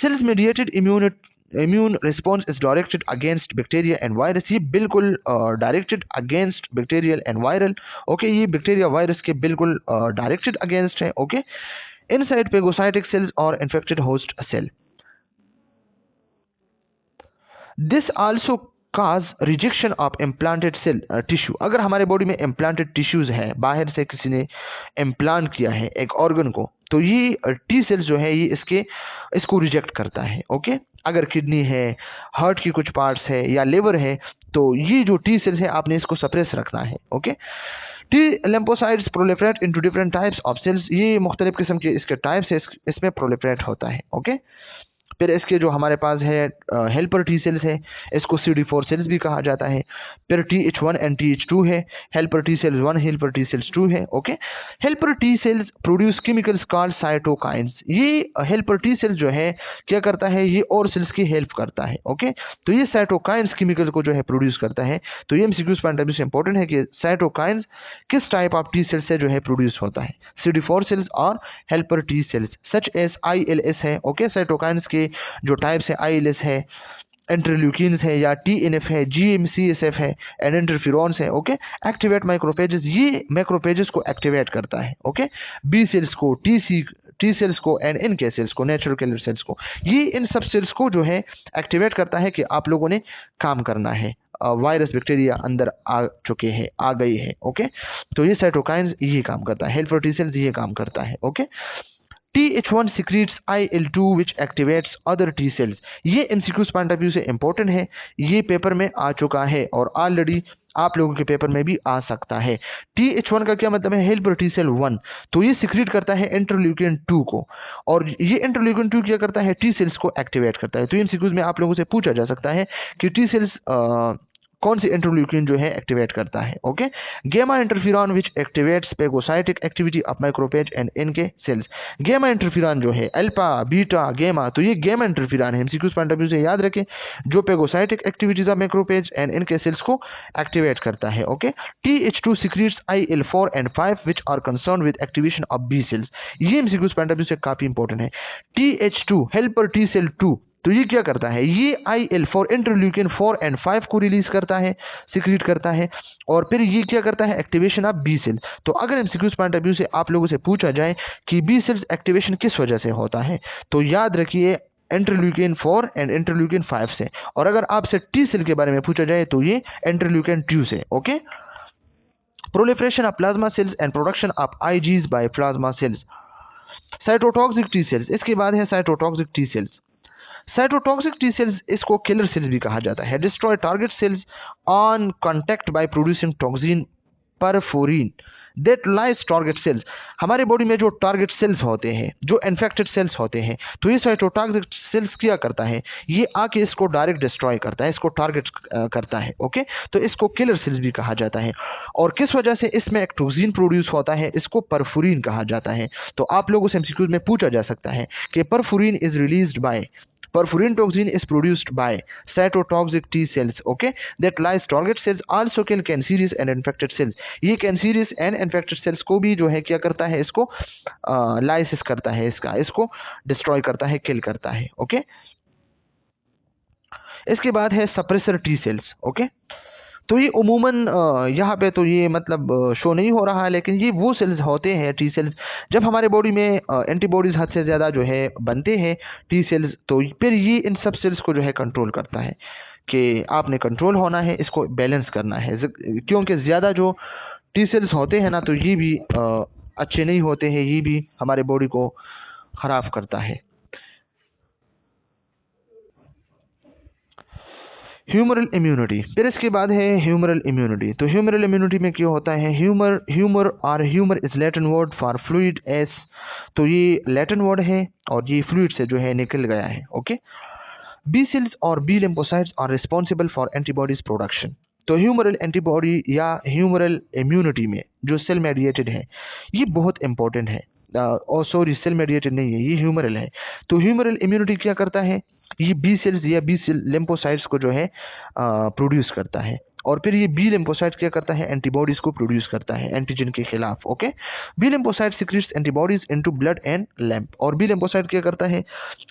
cells mediated immune response is directed against bacteria and virus, ये बिल्कुल directed against bacterial and viral. Okay, ये बैक्टीरिया वायरस के बिल्कुल डायरेक्टेड अगेंस्ट है। ओके, इनसाइड पेगोसाइटिक सेल्स और infected host cell, this also cause rejection of implanted cell tissue. अगर हमारे body में इम्प्लांटेड टिश्यूज है, बाहर से किसी ने इम्प्लांट किया है एक ऑर्गन को, तो ये टी सेल्स जो है ये इसको रिजेक्ट करता है। ओके, अगर किडनी है, हार्ट की कुछ पार्ट्स है या लिवर है, तो ये जो टी सेल्स है आपने इसको सप्रेस रखना है। Okay, T lymphocytes proliferate into different types of cells, ये मुख्तलिफ किस्म के इसके टाइप्स है, इसमें प्रोलिफरेट होता है। ओके, फिर इसके जो हमारे पास है हेल्पर टी सेल्स है, इसको CD4 सेल्स भी कहा जाता है। फिर TH1 एंड TH2 है, helper T cells 1, helper T cells 2 है। Okay, helper T cells produce chemicals called cytokines, ये हेल्पर टी सेल्स जो है क्या करता है, ये और सेल्स की हेल्प करता है। ओके, तो ये साइटोकाइंस केमिकल को जो है प्रोड्यूस करता है। तो ये MCQs पॉइंट ऑफ व्यू से इंपॉर्टेंट है कि साइटोकाइंस किस टाइप ऑफ टी सेल्स से जो है प्रोड्यूस होता है, CD4 सेल्स और helper T cells such as ILS है। ओके, साइटोकाइंस के जो टाइप्स है ILS है, इंटरल्यूकिन्स है या TNF है, GM-CSF है एंड इंटरफेरॉन्स है। ओके, एक्टिवेट माइक्रोफेजेस, ये मैक्रोफेजेस को एक्टिवेट करता है। ओके, बी सेल्स को, टी सेल्स को एंड इनके सेल्स को, नेचुरल किलर सेल्स को, ये इन सब सेल्स को जो है एक्टिवेट करता है कि आप लोगों ने काम करना है, वायरस बैक्टीरिया अंदर आ चुके हैं, आ गई है। ओके, तो ये साइटोकाइंस ये काम करता है, हेल्पर टी सेल्स ये काम करता है। Okay, TH1 secretes IL2 which activates other T cells, ये MCQs पॉइंट ऑफ व्यू से इंपॉर्टेंट है, ये पेपर में आ चुका है और ऑलरेडी आप लोगों के पेपर में भी आ सकता है। TH1 का क्या मतलब है, हेल्पर टी सेल 1, तो ये सिक्रीट करता है इंटरल्यूकिन 2 को, और ये इंटरल्यूकिन 2 क्या करता है, टी सेल्स को एक्टिवेट करता है। तो MCQs में आप लोगों से पूछा जा सकता है कि टी सेल्स कौन सी इंटरल्यूकिन जो है एक्टिवेट करता है। Okay, gamma interferon which activates phagocytic activity of microphage and NK cells, gamma interferon जो है अल्फा बीटा गेमा, तो ये गेमा इंटरफेरॉन है, MCQs पॉइंट ऑफ व्यू से याद रखें, जो पेगोसाइटिक activities of microphage and NK sales को एक्टिवेट करता है। Okay, TH2 secretes IL4 and 5 which are concerned with activation of B cells, ये MCQs पॉइंट ऑफ व्यू से काफी इंपॉर्टेंट है। TH2 हेल्पर टी सेल 2, तो ये क्या करता है, ये IL4 इंटरल्यूकिन 4 एंड 5 को रिलीज करता है, सिक्रीट करता है, और फिर ये क्या करता है, एक्टिवेशन ऑफ बी सेल। तो अगर MCQs पॉइंट ऑफ व्यू से आप लोगों से पूछा जाए कि बी सेल्स एक्टिवेशन किस वजह से होता है, तो याद रखिए इंटरल्यूकिन 4 एंड इंटरल्यूकिन 5 से, और अगर आपसे टी सेल के बारे में पूछा जाए तो ये इंटरल्यूकिन 2 से। Okay, proliferation of plasma cells and production of IgS by plasma cells, cytotoxic T cells, इसके बाद है cytotoxic T cells. Cytotoxic T cells, इसको किलर सेल्स भी कहा जाता है, destroy target cells on contact by producing toxin perforin that lyse target cells, हमारे body में जो टारगेट सेल्स होते हैं, जो इन्फेक्टेड सेल्स होते हैं, तो ये साइटोटॉक्सिक सेल्स क्या करता है, ये आके इसको डायरेक्ट डिस्ट्रॉय करता है, इसको टारगेट करता है। ओके, तो इसको किलर सेल्स भी कहा जाता है, और किस वजह से इसमें एक टॉक्सिन प्रोड्यूस होता है, इसको परफोरिन कहा जाता है। तो आप लोगों से MCQs में पूछा जा सकता है कि perforin is released by, perforin toxin is produced by cytotoxic T cells, okay, that lies target cells, also kill cancerous and infected cells, ये cancerous and infected cells को भी जो है क्या करता है, इसको lysis करता है, इसको destroy करता है, kill करता है। ओके, इसके बाद है suppressor T cells। ओके, तो ये उमूमन यहाँ पे तो ये मतलब शो नहीं हो रहा है, लेकिन ये वो सेल्स होते हैं टी सेल्स, जब हमारे बॉडी में एंटीबॉडीज हद से ज़्यादा जो है बनते हैं टी सेल्स, तो फिर ये इन सब सेल्स को जो है कंट्रोल करता है कि आपने कंट्रोल होना है, इसको बैलेंस करना है, क्योंकि ज़्यादा जो टी सेल्स होते हैं ना, तो ये भी अच्छे नहीं होते हैं, ये भी हमारे बॉडी को ख़राब करता है। ह्यूमरल इम्यूनिटी, फिर इसके बाद है ह्यूमरल इम्यूनिटी। तो ह्यूमरल इम्यूनिटी में क्या होता है, humour is Latin word for fluid S, तो ये लैटिन वर्ड है और ये फ्लूइड से जो है निकल गया है। ओके, बी सेल्स और B lymphocytes are responsible for antibodies production, तो ह्यूमरल एंटीबॉडी या ह्यूमरल इम्यूनिटी में जो सेल मेडिएटेड है ये बहुत इंपॉर्टेंट है। और सॉरी, सेल मेडिएटेड नहीं है, ये ह्यूमरल है। तो ह्यूमरल इम्यूनिटी क्या करता है, ये बी सेल्स या बी सेल लिम्फोसाइट्स को जो है प्रोड्यूस करता है, और फिर ये बी लिम्फोसाइट क्या करता है, एंटीबॉडीज को प्रोड्यूस करता है एंटीजन के खिलाफ। Okay, B lymphocyte secretes antibodies into blood and lymph, और बी लिम्फोसाइट क्या करता है,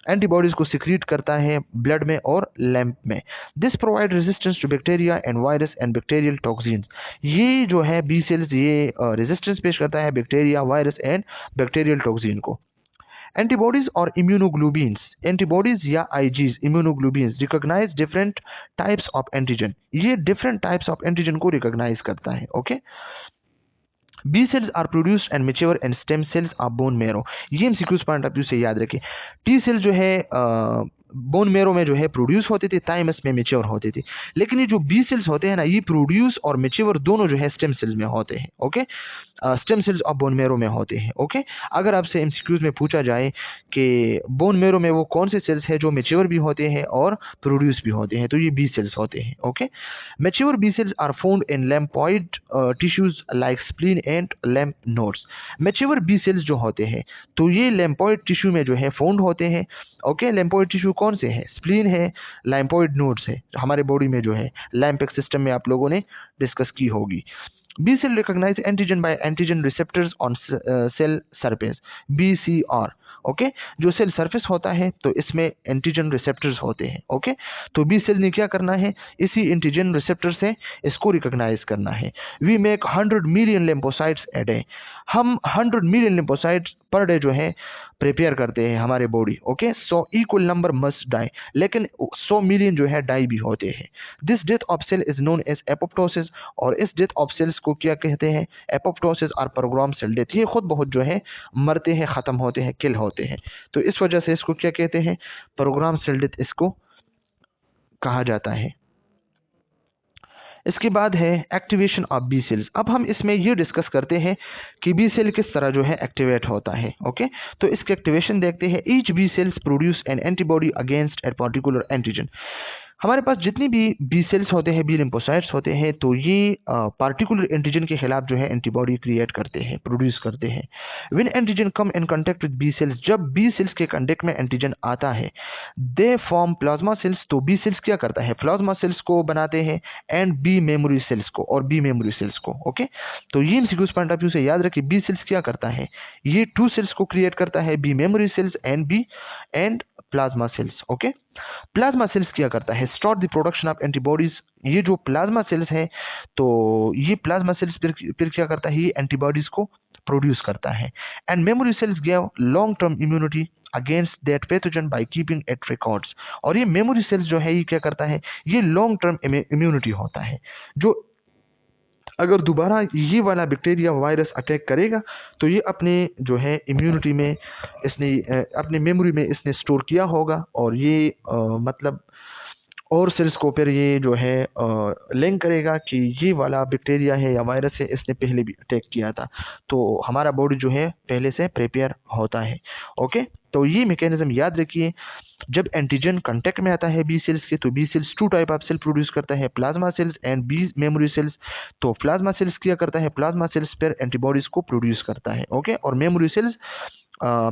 एंटीबॉडीज को सिक्रीट करता है ब्लड में और लैम्प में। This provide resistance to bacteria and virus and bacterial toxins. ये जो है बी सेल्स ये रेजिस्टेंस पेश करता है bacteria, virus and bacterial toxin को। एंटीबॉडीज और इम्यूनोग्लोबिन्स, एंटीबॉडीज या IGs immunoglobins recognise different types of antigen, ये डिफरेंट टाइप्स ऑफ एंटीजन को रिकॉग्नाइज करता है। Okay, B cells are produced and mature and stem cells are bone marrow, ये MCQs point of view से याद रखें। T cell जो है बोन मैरो में जो है प्रोड्यूस होते थे, थाइमस में मेच्योर होते थे, लेकिन ये जो बी सेल्स होते हैं ना, ये प्रोड्यूस और मेच्योर दोनों जो है स्टेम सेल्स में होते हैं। Okay, stem cells of bone marrow में होते हैं। ओके, अगर आपसे एमसीक्यूज में पूछा जाए कि बोन मैरो में वो कौन से सेल्स हैं जो मेच्योर भी होते हैं और प्रोड्यूस भी होते हैं, तो ये बी सेल्स होते हैं। Okay, mature B cells are found in lymphoid tissues like spleen and lymph nodes. Mature B cells जो होते हैं तो ये लैम्पॉइड टिश्यू में जो है फाउंड होते हैं। ओके, लैम्पॉइड टिश्यू कौन से हैं, स्प्लीन है, लैम्पॉइड नोड्स है, हमारे बॉडी में जो है लैम्पिक सिस्टम में आप लोगों ने डिस्कस की होगी। B cell recognize antigen by antigen receptors on cell surface, BCR। Okay, जो सेल सरफेस होता है तो इसमें एंटीजन रिसेप्टर्स होते हैं। ओके, तो बी सेल ने क्या करना है, इसी एंटीजन रिसेप्टर से इसको रिकॉग्नाइज करना है। We make 100 million lymphocytes a day, हम 100 मिलियन लिम्फोसाइट्स पर डे जो है प्रिपेयर करते हैं हमारे body. Okay, 100 equal number must die, लेकिन 100 मिलियन जो है डाई भी होते हैं। This death of cell is known as apoptosis, और इस डेथ ऑफ सेल्स को क्या कहते हैं, एपोप्टोसिस और प्रोग्राम सेल डेथ। ये खुद बहुत जो है मरते हैं, खत्म होते हैं, किल होते हैं, तो इस वजह से इसको क्या कहते हैं, प्रोग्राम सेल डेथ इसको कहा जाता है। इसके बाद है एक्टिवेशन ऑफ बी सेल्स। अब हम इसमें ये डिस्कस करते हैं कि बी सेल किस तरह जो है एक्टिवेट होता है। ओके, तो इसके एक्टिवेशन देखते हैं। Each B cells produce an antibody against a particular antigen. हमारे पास जितनी भी बी सेल्स होते हैं, बी लिम्फोसाइट्स होते हैं, तो ये पार्टिकुलर एंटीजन के खिलाफ जो है एंटीबॉडी क्रिएट करते हैं, प्रोड्यूस करते हैं। When antigen come in contact with B cells, जब बी सेल्स के कांटेक्ट में एंटीजन आता है, दे फॉर्म प्लाज्मा सेल्स। तो बी सेल्स क्या करता है, प्लाज्मा सेल्स को बनाते हैं, एंड बी मेमोरी सेल्स को, और बी मेमोरी सेल्स को। ओके, तो ये एमसीक्यूज पॉइंट ऑफ व्यू से याद रखिए, बी सेल्स क्या करता है, ये टू सेल्स को क्रिएट करता है, B memory cells and plasma cells. Okay, plasma cells क्या करता है, stop the production of antibodies. ये जो प्लाज्मा सेल्स है तो ये प्लाज्मा सेल्स फिर क्या करता है, ये एंटीबॉडीज को प्रोड्यूस करता है। And memory cells give long term immunity against that pathogen by keeping it records. और ये मेमोरी सेल्स जो है ये क्या करता है, ये लॉन्ग टर्म इम्यूनिटी होता है, जो अगर दोबारा ये वाला बैक्टीरिया वायरस अटैक करेगा तो ये अपने जो है इम्यूनिटी में इसने अपने मेमोरी में इसने स्टोर किया होगा, और ये मतलब और सेल्स को फिर ये जो है लिंक करेगा कि ये वाला बैक्टीरिया है या वायरस है, इसने पहले भी अटैक किया था, तो हमारा बॉडी जो है पहले से प्रिपेयर होता है। ओके, तो ये मैकेनिज्म याद रखिए। जब एंटीजन कांटेक्ट में आता है बी सेल्स के, तो B cells two type of cell produce करता है, plasma cells and B memory cells. तो प्लाज्मा सेल्स क्या करता है, प्लाज्मा सेल्स पर एंटीबॉडीज को प्रोड्यूस करता है। ओके, और मेमोरी सेल्स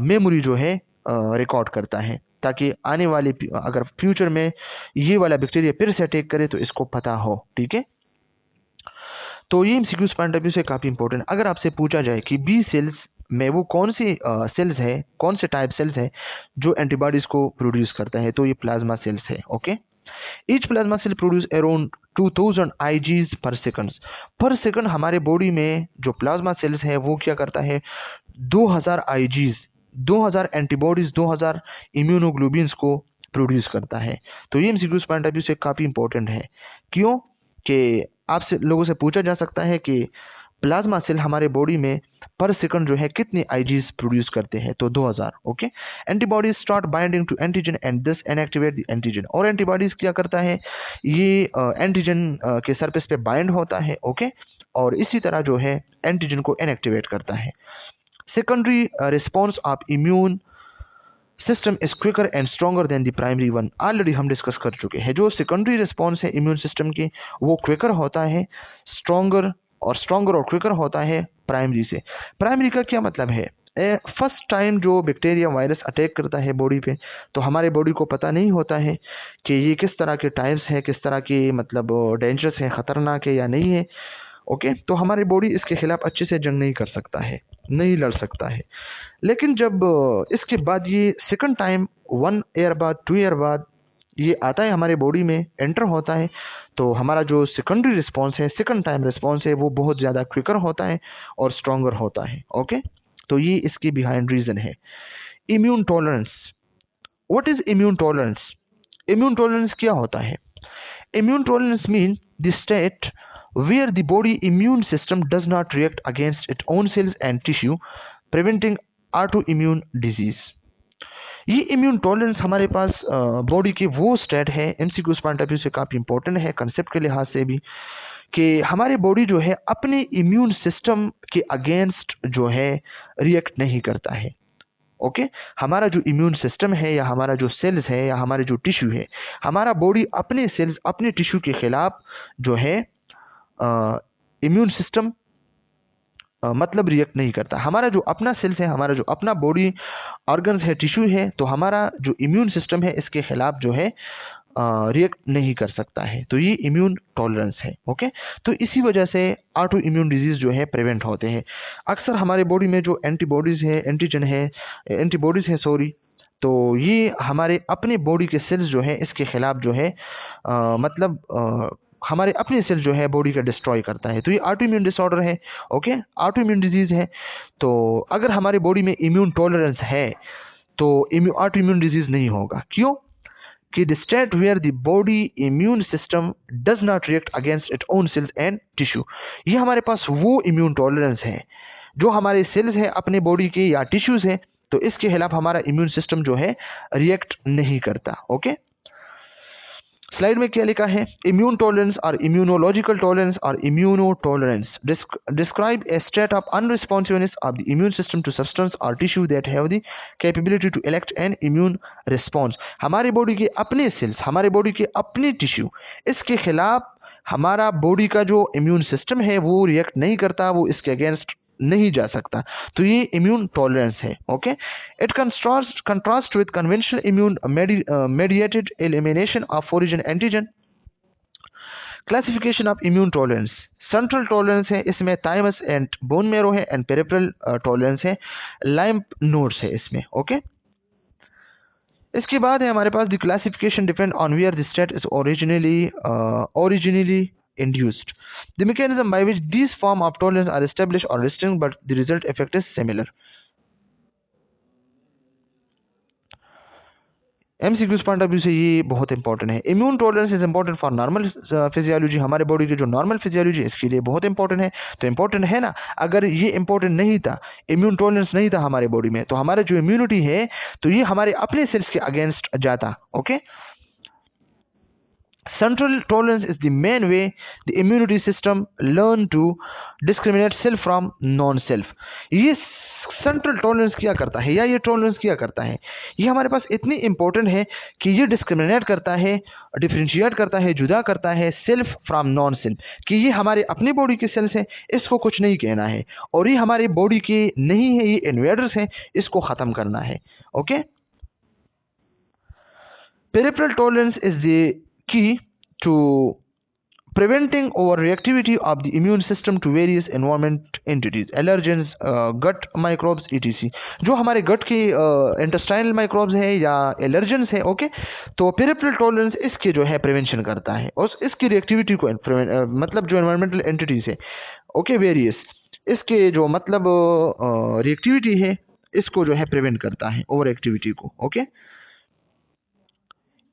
मेमोरी जो है रिकॉर्ड करता है, ताकि आने वाले अगर फ्यूचर में ये वाला बैक्टीरिया फिर से अटैक करे तो इसको पता हो। ठीक है, तो ये एमसीक्यूज पॉइंट ऑफ व्यू से काफ़ी इंपॉर्टेंट। अगर आपसे पूछा जाए कि बी सेल्स में वो कौन सी सेल्स है, कौन से टाइप सेल्स है जो एंटीबॉडीज को प्रोड्यूस करता है, तो ये प्लाज्मा सेल्स है। Okay, each plasma cell produce around 2000 Igs per second. हमारे बॉडी में जो प्लाज्मा सेल्स है वो क्या करता है, 2000 Igs, 2000 एंटीबॉडीज, 2000 इम्यूनोग्लोबिन्स को प्रोड्यूस करता है। तो ये एमसीक्यूज पॉइंट ऑफ व्यू से काफ़ी इंपॉर्टेंट है। क्यों कि आपसे लोगों से पूछा जा सकता है कि प्लाज्मा सेल हमारे बॉडी में पर सेकंड जो है कितने आईजीज प्रोड्यूस करते हैं, तो 2000। Okay, antibodies start binding to antigen and this inactivate the antigen. और एंटीबॉडीज क्या करता है, ये एंटीजन के सरफेस पे बाइंड होता है। ओके, और इसी तरह जो है एंटीजन को इनएक्टिवेट करता है। Secondary response of immune system is quicker and stronger than the primary one. Already हम डिस्कस कर चुके हैं, जो सेकेंडरी रिस्पॉन्स है इम्यून सिस्टम की वो क्विकर होता है, स्ट्रॉन्गर और क्विकर होता है प्राइमरी से। प्राइमरी का क्या मतलब है? फर्स्ट टाइम जो बैक्टीरिया वायरस अटैक करता है बॉडी पे, तो हमारे बॉडी को पता नहीं होता है कि ये किस तरह के टाइप्स है, किस तरह के मतलब डेंजरस है, ख़तरनाक है या नहीं है। ओके, तो हमारी बॉडी इसके खिलाफ अच्छे से जंग नहीं कर सकता है, नहीं लड़ सकता है। लेकिन जब इसके बाद ये सेकंड टाइम 1 ईयर बाद 2 ईयर बाद ये आता है हमारे बॉडी में, एंटर होता है, तो हमारा जो सेकेंडरी रिस्पॉन्स है, सेकंड टाइम रिस्पॉन्स है, वो बहुत ज़्यादा क्विकर होता है और स्ट्रॉन्गर होता है। ओके, तो ये इसकी बिहाइंड रीज़न है। Immune tolerance. What is immune tolerance? Immune tolerance क्या होता है? Immune tolerance mean the state where the body immune system does not react against its own cells and tissue, preventing autoimmune disease। ये immune tolerance हमारे पास body की वो state है, MCQs point of view से काफ़ी इंपॉर्टेंट है, concept के लिहाज से भी, कि हमारी बॉडी जो है अपने इम्यून सिस्टम के अगेंस्ट जो है रिएक्ट नहीं करता है। ओके, हमारा जो इम्यून सिस्टम है या हमारा जो सेल्स है या हमारे जो टिश्यू है, हमारा बॉडी अपने सेल्स अपने टिश्यू के खिलाफ जो है इम्यून सिस्टम मतलब रिएक्ट नहीं करता। हमारा जो अपना सेल्स है, हमारा जो अपना बॉडी ऑर्गन्स है, टिश्यू है, तो हमारा जो इम्यून सिस्टम है इसके खिलाफ जो है रिएक्ट नहीं कर सकता है। तो ये इम्यून टॉलरेंस है। ओके, तो इसी वजह से ऑटो इम्यून डिजीज़ जो है प्रिवेंट होते हैं। अक्सर हमारे बॉडी में जो एंटीबॉडीज़ है, एंटीबॉडीज़ है सॉरी, तो ये हमारे अपने बॉडी के सेल्स जो है इसके खिलाफ जो है हमारे अपने सेल्स जो है बॉडी का डिस्ट्रॉय करता है। तो ये ऑटो इम्यून डिसऑर्डर है। ओके, ऑटो इम्यून डिजीज़ है। तो अगर हमारी बॉडी में इम्यून टॉलरेंस है तो ऑटो इम्यून डिजीज़ नहीं होगा। क्यों? कि the state where the body immune system does not react against it own cells and tissue. ये हमारे पास वो इम्यून टॉलरेंस है जो हमारे सेल्स है अपने बॉडी के या टिश्यूज है, तो इसके खिलाफ हमारा इम्यून सिस्टम जो है रिएक्ट नहीं करता। ओके, स्लाइड में क्या लिखा है? इम्यून टॉलरेंस और इम्यूनोलॉजिकल टॉलरेंस और immuno tolerance describe a state of unresponsiveness of the immune system to substance और tissue that have the capability to elect an immune response. हमारे बॉडी के अपने सेल्स, हमारे बॉडी के अपने टिश्यू, इसके खिलाफ हमारा बॉडी का जो इम्यून सिस्टम है वो रिएक्ट नहीं करता, वो इसके अगेंस्ट नहीं जा सकता। तो ये इम्यून टॉलरेंस है। Okay, it contrast with conventional immune mediated elimination of foreign antigen. Classification of immune tolerance. Central tolerance है, इसमें थाइमस एंड बोन मैरो है, एंड पेरिफेरल टॉलरेंस है, लाइम्फ नोड्स है इसमें। ओके, इसके बाद है हमारे पास the classification depend on where the state is originally induced. The mechanism by which these form of tolerance are established or restrained, but the result effect is similar. MCQs point of view से ये बहुत important है। Immune tolerance is important for normal physiology. हमारे body की जो normal physiology है इसके लिए बहुत इंपॉर्टेंट है। तो इंपॉर्टेंट है ना, अगर ये इंपॉर्टेंट नहीं था, इम्यून टॉलरेंस नहीं था हमारे बॉडी में, तो हमारे जो इम्यूनिटी है तो ये हमारे अपने सेल्स के अगेंस्ट जाता। Okay, central tolerance is the main way the immunity system learn to discriminate self from non-self। ये सेंट्रल टॉलरेंस क्या करता है या ये टॉलरेंस क्या करता है? ये हमारे पास इतनी इंपॉर्टेंट है कि ये डिस्क्रिमिनेट करता है, डिफरेंशिएट करता है, जुदा करता है सेल्फ फ्रॉम नॉन सेल्फ, कि ये हमारे अपनी बॉडी के सेल्स हैं, इसको कुछ नहीं कहना है, और ये हमारी बॉडी के नहीं है, ये इन्वेडर्स हैं, इसको ख़त्म करना है। Okay, peripheral tolerance is the key to preventing overreactivity of the immune system to various environment entities, allergens, gut microbes etc। जो हमारे गट के इंटेस्टाइनल माइक्रोब्स है या एलर्जेंस है। ओके, तो पेरिफेरल टॉलरेंस इसके जो है प्रिवेंशन करता है और इसकी रिएक्टिविटी को मतलब जो एनवायरमेंटल एंटिटीज है, ओके, वेरियस, इसके जो मतलब रिएक्टिविटी है इसको जो है प्रिवेंट करता है ओवर एक्टिविटी को। ओके,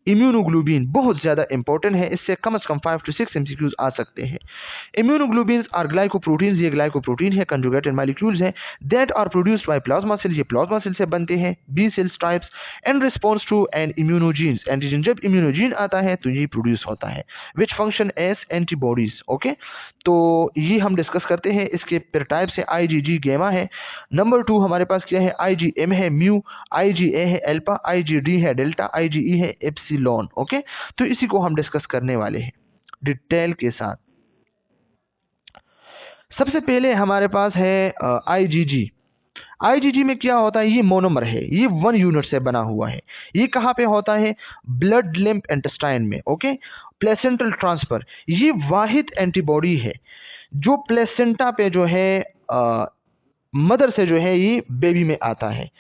इम्यूनोग्लोबिन बहुत ज़्यादा इंपॉर्टेंट है, इससे कम से कम 5 to 6 एमसीक्यूज आ सकते हैं। इम्यूनोग्लोबिन्स आर ग्लाइकोप्रोटीन्स, ये ग्लाइकोप्रोटीन है, कंजुगेटेड मॉलिक्यूल्स हैं that are produced by plasma cell, ये प्लाज्मा सेल से बनते हैं। B cells types and response to an immunogens, antigen जब इम्यूनोजीन आता है तो ये प्रोड्यूस होता है, which function as antibodies. Okay, तो ये हम डिस्कस करते हैं। इसके फिर टाइप्स है आईजीजी गैमा है, नंबर 2 हमारे पास क्या है, आईजीएम है म्यू, आईजीए है अल्फा, आईजीडी है डेल्टा, आईजीई है एप्सिलॉन। ओके, तो इसी को हम डिस्कस करने वाले हैं डिटेल के साथ। सबसे पहले हमारे पास है आईजीजी। आईजीजी में क्या होता है, ये मोनोमर है, ये 1 यूनिट से बना हुआ है। ये कहाँ पे होता है, ब्लड लिम्फ इंटेस्टाइन में। ओके, प्लेसेंटल ट्रांसफर, ये वाहिद एंटीबॉडी है जो प्लेसेंटा पे जो है मदर से जो है ये बेबी में आता है,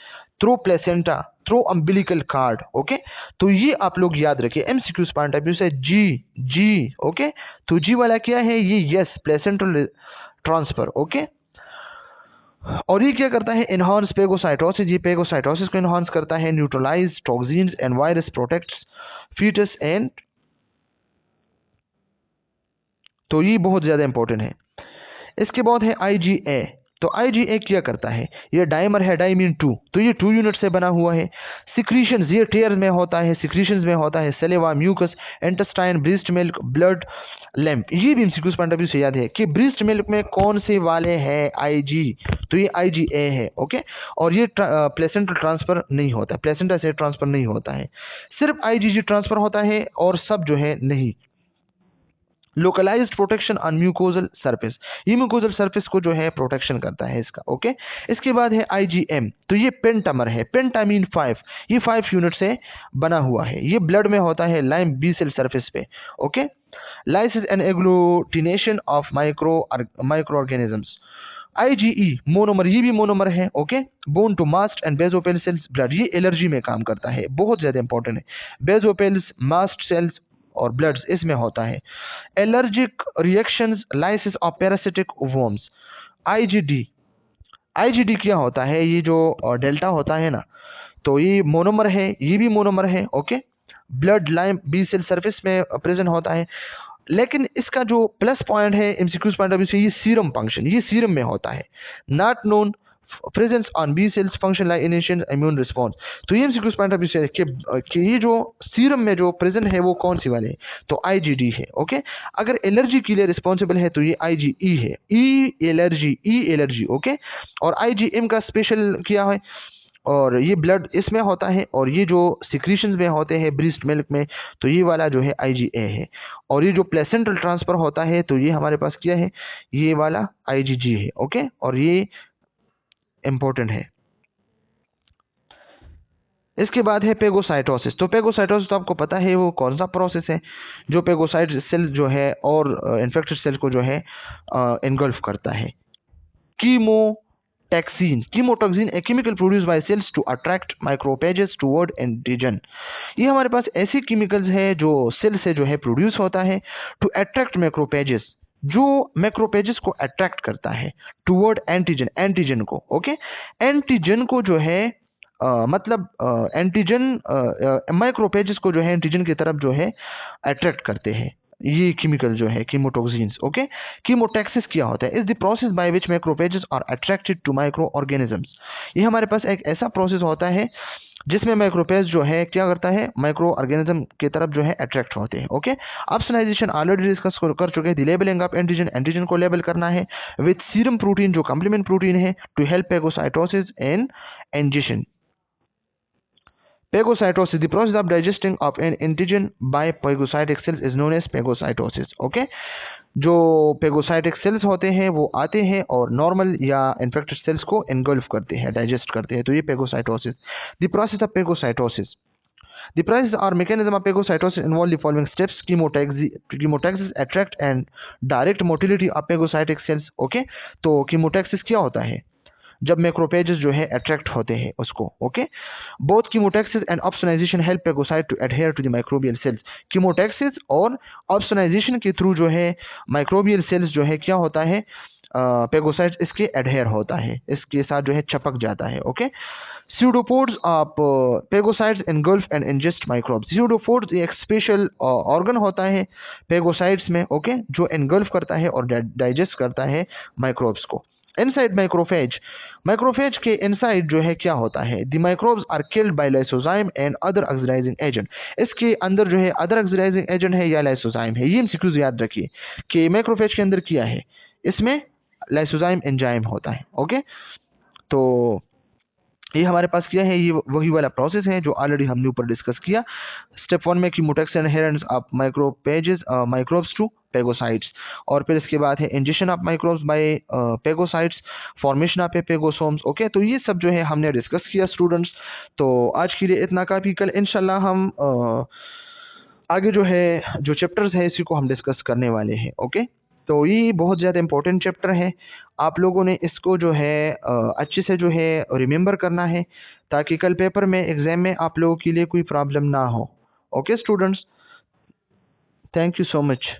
through placenta, through umbilical card. Okay, तो ये आप लोग याद रखिए एमसीक्यूज पॉइंट ऑफ व्यू से। जी जी, ओके, तो जी वाला क्या है, ये यस, प्लेसेंटल ट्रांसफर। ओके, और ये क्या करता है, इनहांस पेगोसाइटोसिस, ये पेगोसाइटोसिस को इनहांस करता है, neutralize toxins and virus, protects fetus and, तो ये बहुत ज्यादा इंपॉर्टेंट है। इसके बाद है आईजीए, तो आईजीए क्या करता है, ये डाइमर है, डाइमीन 2, तो ये 2 यूनिट से बना हुआ है। सिक्रीशंस, ये टेयर में होता है, सिक्रीशंस में होता है saliva, mucus, intestine, breast milk, blood lymph. ये भी एमसीक्यूज पॉइंट ऑफ व्यू से याद है कि ब्रेस्ट मिल्क में कौन से वाले हैं आईजी, तो ये आईजीए है। ओके, और ये प्लेसेंटल ट्रांसफर नहीं होता, प्लेसेंटा से ट्रांसफर नहीं होता है, सिर्फ आईजीजी ट्रांसफर होता है और सब जो है नहीं। Localized protection on mucosal surface, ये म्यूकोजल सरफेस को जो है प्रोटेक्शन करता है इसका। ओके, इसके बाद है आईजीएम, तो ये पेंटामर है, पेंटामीन 5, ये 5 यूनिट से बना हुआ है, ये ब्लड में होता है लाइम बी सेल सरफेस पे। Okay, lysis and agglutination of micro organisms. IgE monomer, ये भी मोनोमर है। Okay, bone to mast and basophil cells blood, ये एलर्जी में काम करता है, बहुत ज्यादा इंपॉर्टेंट है। बेजोपेल्स, मास्ट सेल्स और ब्लड्स इसमें होता है। Allergic reactions, lysis of parasitic worms. IgD, IgD क्या होता है, ये जो डेल्टा होता है ना, तो ये मोनोमर है, ये भी मोनोमर है। Okay, blood lymph B cell surface में प्रेजेंट होता है, लेकिन इसका जो प्लस पॉइंट है एमसीक्यूज पॉइंट ऑफ व्यू से, ये सीरम फंक्शन, ये सीरम में होता है। Not known presence on B cells function like initial immune response, तो ये एमसीक्यूज पॉइंट ऑफ व्यू से कि ये जो सीरम में जो प्रेजेंट है वो कौन सी वाले है, तो आईजीडी है। ओके, अगर एलर्जी के लिए रिस्पॉन्सिबल है तो ये आईजीई है, ई एलर्जी। ओके, और आईजीएम का स्पेशल क्या है, और ये ब्लड इसमें होता है, और ये जो सिक्रीशंस में होते हैं ब्रेस्ट मिल्क में, तो ये वाला जो है आईजीए है। और ये जो प्लेसेंटल ट्रांसफर होता है तो ये हमारे पास क्या है, ये वाला आईजीजी है। ओके, और ये इंपॉर्टेंट है। इसके बाद है पेगोसाइटोसिस, तो पेगोसाइटोसिस तो आपको पता है वो कौन सा प्रोसेस है, जो पेगोसाइट सेल जो है और इन्फेक्टेड सेल को जो है एनगल्फ करता है। Chemotoxin a chemical produce by cells to attract microphages toward antigen, ये हमारे पास ऐसे केमिकल्स है जो सेल से जो है प्रोड्यूस होता है टू अट्रैक्ट मैक्रोपेजेस, जो मैक्रोपेजेस को अट्रैक्ट करता है टुवर्ड एंटीजन को। ओके, एंटीजन को जो है मतलब एंटीजन माइक्रोपेजेस को जो है एंटीजन की तरफ जो है अट्रैक्ट करते हैं ये केमिकल जो है कीमोटॉक्सिन्स। ओके, कीमोटैक्सिस क्या होता है, is the process by which macrophages are attracted to micro organisms, ये हमारे पास एक ऐसा प्रोसेस होता है जिसमें माइक्रोपेज जो है क्या करता है, माइक्रो ऑर्गेनिज्म की तरफ जो है अट्रैक्ट होते हैं। ओके, ऑप्सोनाइजेशन ऑलरेडी डिस्कस कर चुके हैं। द लेबलिंग ऑफ एंटीजन को लेबल करना है विद सीरम प्रोटीन जो कॉम्प्लीमेंट प्रोटीन है to help phagocytosis and ingestion. Phagocytosis, the process of digesting of an antigen by phagocytic cells is known as phagocytosis. Okay, जो पेगोसाइटिक sales होते हैं वो आते हैं और नॉर्मल या इन्फेक्टेड सेल्स को एनगल्फ करते हैं, डाइजेस्ट करते हैं, तो ये phagocytosis. The process of phagocytosis, the process or mechanism of phagocytosis involve the following steps: chemotaxis, attract and direct motility of phagocytic cells. Okay, तो chemotaxis क्या होता है, जब मैक्रोपेजेस जो है अट्रैक्ट होते हैं उसको। Okay, both chemotaxis and opsonization help phagocyte to adhere to the microbial cells, chemotaxis और ऑप्सोनाइजेशन के थ्रू जो है माइक्रोबियल सेल्स जो है क्या होता है पेगोसाइट्स इसके एडहेयर होता है, इसके साथ जो है चिपक जाता है। Okay, pseudopods of phagocytes engulf and ingest microbes. Pseudopods एक स्पेशल ऑर्गन होता है पेगोसाइट्स में, ओके, जो एनगल्फ करता है और डाइजेस्ट करता है माइक्रोब्स को। इनसाइड माइक्रोफेज, माइक्रोफेज के इनसाइड जो है क्या होता है, the microbes are killed by lysozyme and other oxidizing agent. इसके अंदर जो है अदर ऑक्सीडाइजिंग एजेंट है या लाइसोजाइम है। ये एमसीक्यूज याद रखिए कि माइक्रोफेज के अंदर क्या है, इसमें लाइसोजाइम एंजाइम होता है। ओके, तो ये हमारे पास क्या है, ये वही वाला प्रोसेस है जो ऑलरेडी हमने ऊपर डिस्कस किया स्टेप 1 में कि मुटेक्स and adherence of microbes to phagocytes, और फिर इसके बाद है injection of microbes by phagocytes, formation of phagosomes. Okay, तो ये सब जो है हमने डिस्कस किया स्टूडेंट्स। तो आज के लिए इतना काफ़ी, कल इंशाल्लाह हम आगे जो है जो चैप्टर्स है इसी को हम डिस्कस करने वाले हैं। ओके, तो ये बहुत ज़्यादा इंपॉर्टेंट चैप्टर है, आप लोगों ने इसको जो है अच्छे से जो है रिमेंबर करना है ताकि कल पेपर में एग्ज़ाम में आप लोगों के लिए कोई प्रॉब्लम ना हो। Okay students, thank you so much.